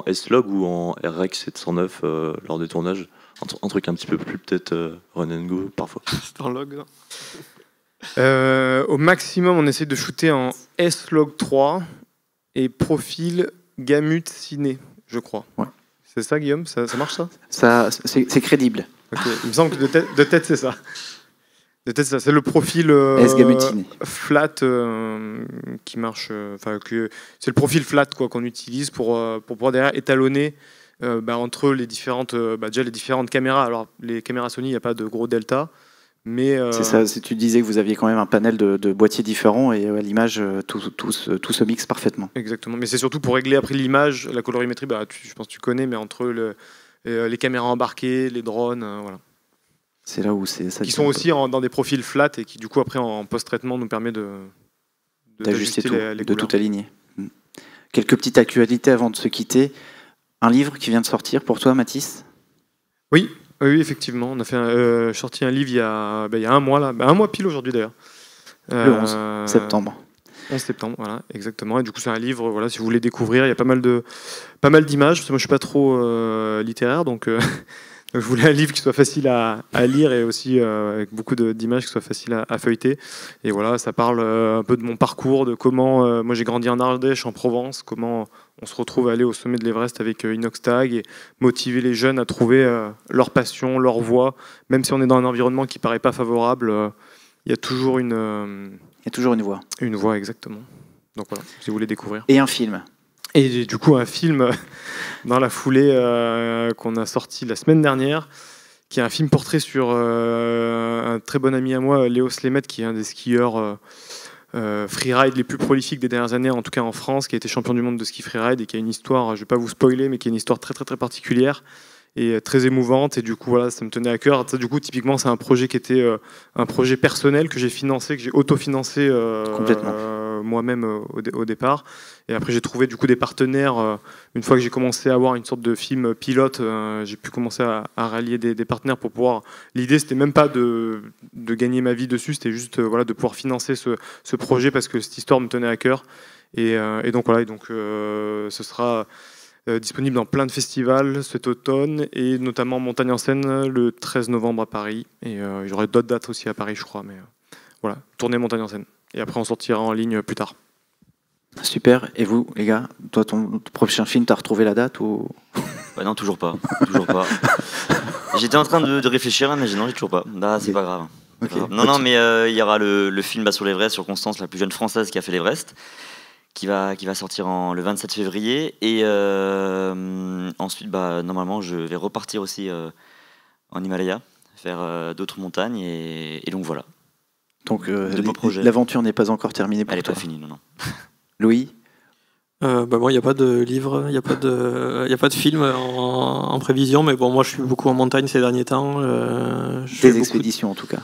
Speaker 14: S-Log ou en RX 709 lors des tournages? Un truc un petit peu plus peut-être run and go parfois.
Speaker 1: C'est en log, non? Au maximum, on essaie de shooter en S-Log 3 et profil Gamut Ciné, je crois. Ouais. C'est ça, Guillaume? Ça marche, ça?
Speaker 3: C'est crédible.
Speaker 1: Okay. Il me semble que de tête, c'est ça. De tête, c'est le profil flat qui marche. C'est le profil flat qu'on utilise pour pouvoir derrière étalonner entre les différentes caméras. Alors, les caméras Sony, il n'y a pas de gros delta. Mais
Speaker 3: c'est ça, tu disais que vous aviez quand même un panel de boîtiers différents et à l'image, tout se mixe parfaitement.
Speaker 1: Exactement, mais c'est surtout pour régler après l'image, la colorimétrie, je pense que tu connais, mais entre les caméras embarquées, les drones, voilà.
Speaker 3: C'est là où c'est ça.
Speaker 1: Qui sont aussi dans des profils flat et qui du coup après en post-traitement nous permet
Speaker 3: d'ajuster tout, de tout aligner. Quelques petites actualités avant de se quitter. Un livre qui vient de sortir pour toi, Mathis?
Speaker 1: Oui, effectivement. On a fait sorti un livre il y a un mois, là. Un mois pile aujourd'hui d'ailleurs.
Speaker 3: Le 11 septembre.
Speaker 1: 11 septembre, voilà, exactement. Et du coup, c'est un livre, voilà, si vous voulez découvrir, il y a pas mal d'images. Parce que moi, je suis pas trop littéraire, donc je voulais un livre qui soit facile à lire et aussi avec beaucoup d'images qui soient faciles à feuilleter. Et voilà, ça parle un peu de mon parcours, de comment moi j'ai grandi en Ardèche, en Provence, comment on se retrouve à aller au sommet de l'Everest avec Inoxtag et motiver les jeunes à trouver leur passion, leur voie. Même si on est dans un environnement qui paraît pas favorable, il y a toujours une
Speaker 3: voie.
Speaker 1: Une voie, exactement. Donc voilà, si vous voulez découvrir.
Speaker 3: Et un film.
Speaker 1: Et du coup, un film dans la foulée qu'on a sorti la semaine dernière, qui est un film portrait sur un très bon ami à moi, Léo Slemet, qui est un des skieurs freeride les plus prolifiques des dernières années, en tout cas en France, qui a été champion du monde de ski freeride et qui a une histoire, je ne vais pas vous spoiler, mais qui a une histoire très très très particulière et très émouvante. Et du coup, voilà, ça me tenait à cœur. Du coup, typiquement, c'est un projet qui était un projet personnel que j'ai financé, que j'ai autofinancé moi-même au départ. Et après, j'ai trouvé du coup des partenaires. Une fois que j'ai commencé à avoir une sorte de film pilote, j'ai pu commencer à rallier des partenaires pour pouvoir. L'idée, c'était même pas de gagner ma vie dessus, c'était juste voilà, de pouvoir financer ce projet parce que cette histoire me tenait à cœur. Et donc voilà, ce sera disponible dans plein de festivals cet automne et notamment Montagne en scène le 13 novembre à Paris. Et j'aurai d'autres dates aussi à Paris, je crois. Mais voilà, tournée Montagne en scène. Et après, on sortira en ligne plus tard.
Speaker 3: Super. Et vous, les gars, toi, ton prochain film, t'as retrouvé la date ou...
Speaker 2: Bah non, toujours pas. Toujours pas. J'étais en train de réfléchir, mais non, j'ai toujours pas. Bah, c'est pas grave.
Speaker 3: Okay.
Speaker 2: Non, mais il y aura le film sur l'Everest, sur Constance, la plus jeune française qui a fait l'Everest, qui va sortir le 27 février. Et ensuite, normalement, je vais repartir aussi en Himalaya, faire d'autres montagnes. Et donc voilà.
Speaker 3: Donc l'aventure n'est pas encore terminée pour toi.
Speaker 2: Elle n'est pas finie, non.
Speaker 3: Louis?
Speaker 4: Moi, il n'y a pas de livre, il n'y a pas de film en prévision, mais bon, moi, je suis beaucoup en montagne ces derniers temps.
Speaker 3: Des expéditions, en tout cas.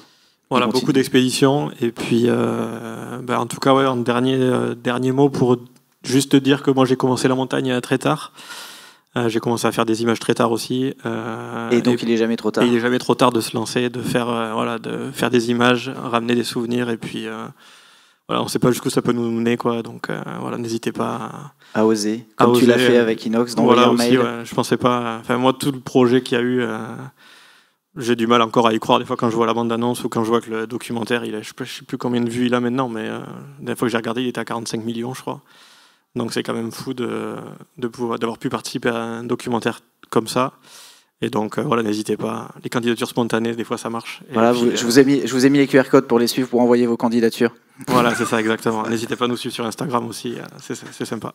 Speaker 4: Voilà, beaucoup d'expéditions. Et puis, en tout cas, ouais, en dernier mot pour juste dire que moi, j'ai commencé la montagne très tard. J'ai commencé à faire des images très tard aussi.
Speaker 3: Et donc, il n'est jamais trop tard.
Speaker 4: Il n'est jamais trop tard de se lancer, de faire des images, ramener des souvenirs, et puis... Voilà, on ne sait pas jusqu'où ça peut nous mener, quoi. Donc voilà, n'hésitez pas
Speaker 3: à oser, comme tu l'as fait avec Inox, d'envoyer un mail.
Speaker 4: Ouais, je pensais pas. Enfin, moi, tout le projet qu'il y a eu, j'ai du mal encore à y croire des fois quand je vois la bande-annonce ou quand je vois que le documentaire, je ne sais plus combien de vues il a maintenant, mais la dernière fois que j'ai regardé, il était à 45 millions, je crois. Donc c'est quand même fou d'avoir pu participer à un documentaire comme ça. Et donc voilà, n'hésitez pas. Les candidatures spontanées, des fois, ça marche. Et
Speaker 3: voilà,
Speaker 4: puis,
Speaker 3: je vous ai mis les QR codes pour les suivre, pour envoyer vos candidatures.
Speaker 4: Voilà, c'est ça, exactement. N'hésitez pas à nous suivre sur Instagram aussi, c'est sympa.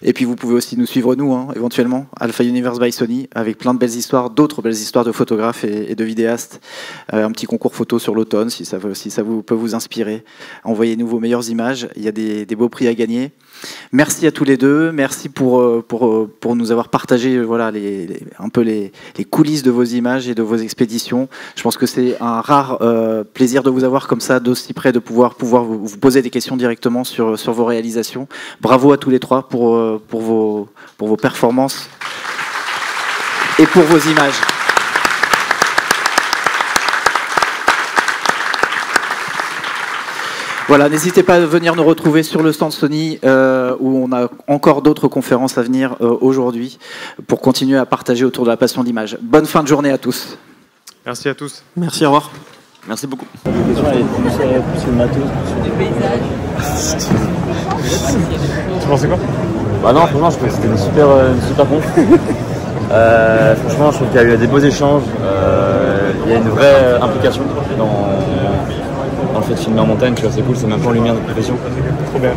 Speaker 3: Et puis vous pouvez aussi nous suivre nous, éventuellement, Alpha Universe by Sony, avec plein de belles histoires, d'autres belles histoires de photographes et de vidéastes. Un petit concours photo sur l'automne, si ça peut vous inspirer. Envoyez-nous vos meilleures images, il y a des beaux prix à gagner. Merci à tous les deux, merci pour nous avoir partagé un peu les coulisses de vos images et de vos expéditions. Je pense que c'est un rare plaisir de vous avoir comme ça, d'aussi près, de pouvoir vous poser des questions directement sur vos réalisations. Bravo à tous les trois pour vos performances et pour vos images. Voilà, n'hésitez pas à venir nous retrouver sur le stand Sony où on a encore d'autres conférences à venir aujourd'hui pour continuer à partager autour de la passion d'image. Bonne fin de journée à tous.
Speaker 1: Merci à tous.
Speaker 4: Merci, au revoir.
Speaker 2: Merci beaucoup.
Speaker 15: La question elle est plus sur le matos, plus sur les paysages.
Speaker 6: Tu pensais quoi?
Speaker 15: Non, franchement, je trouvais que c'était une super conf. Franchement, je trouve qu'il y a eu des beaux échanges. Il y a une vraie implication dans le fait de filmer en montagne, tu vois, c'est cool, c'est même pas en lumière de profession.
Speaker 6: Trop bien.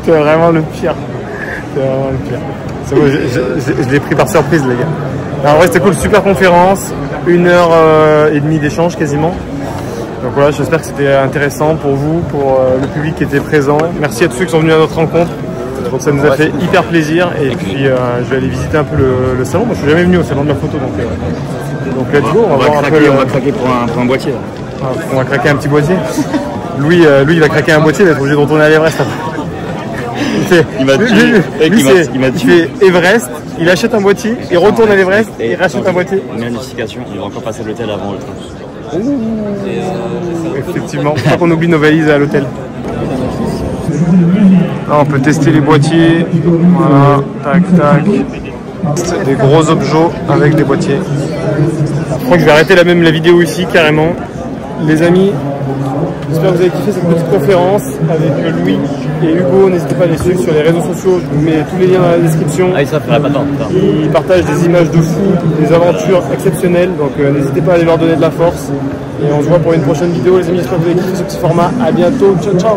Speaker 6: T'es vraiment le pire. T'es vraiment le pire. C'est bon, je l'ai pris par surprise, les gars. Alors, en vrai, c'était cool, super conférence, 1h30 d'échange quasiment. Donc voilà, j'espère que c'était intéressant pour vous, pour le public qui était présent. Merci à tous ceux qui sont venus à notre rencontre. Donc ça nous a fait hyper plaisir. Et puis je vais aller visiter un peu le salon. Moi, je suis jamais venu au salon de la photo, donc let's go. On va
Speaker 15: craquer pour un boîtier. Là.
Speaker 6: On va craquer un petit boîtier. Louis, il va craquer un boîtier, il va être obligé de retourner à l'Everest après. Il fait Everest, il achète un boîtier, il retourne à l'Everest, il rachète un boîtier.
Speaker 15: Une notification, il va encore passer à l'hôtel avant le train.
Speaker 6: Effectivement, faut pas qu'on oublie nos valises à l'hôtel. Là, on peut tester les boîtiers. Voilà, tac, tac. C'est des gros objets avec des boîtiers. Je crois que je vais arrêter la vidéo ici, carrément. Les amis, j'espère que vous avez kiffé cette petite conférence avec Louis et Hugo. N'hésitez pas à les suivre sur les réseaux sociaux. Je vous mets tous les liens dans la description.
Speaker 15: Ah, ça ferait pas tant.
Speaker 6: Ils partagent des images de fou, des aventures exceptionnelles. Donc n'hésitez pas à aller leur donner de la force. Et on se voit pour une prochaine vidéo, les amis. J'espère que vous avez kiffé ce petit format. À bientôt. Ciao, ciao.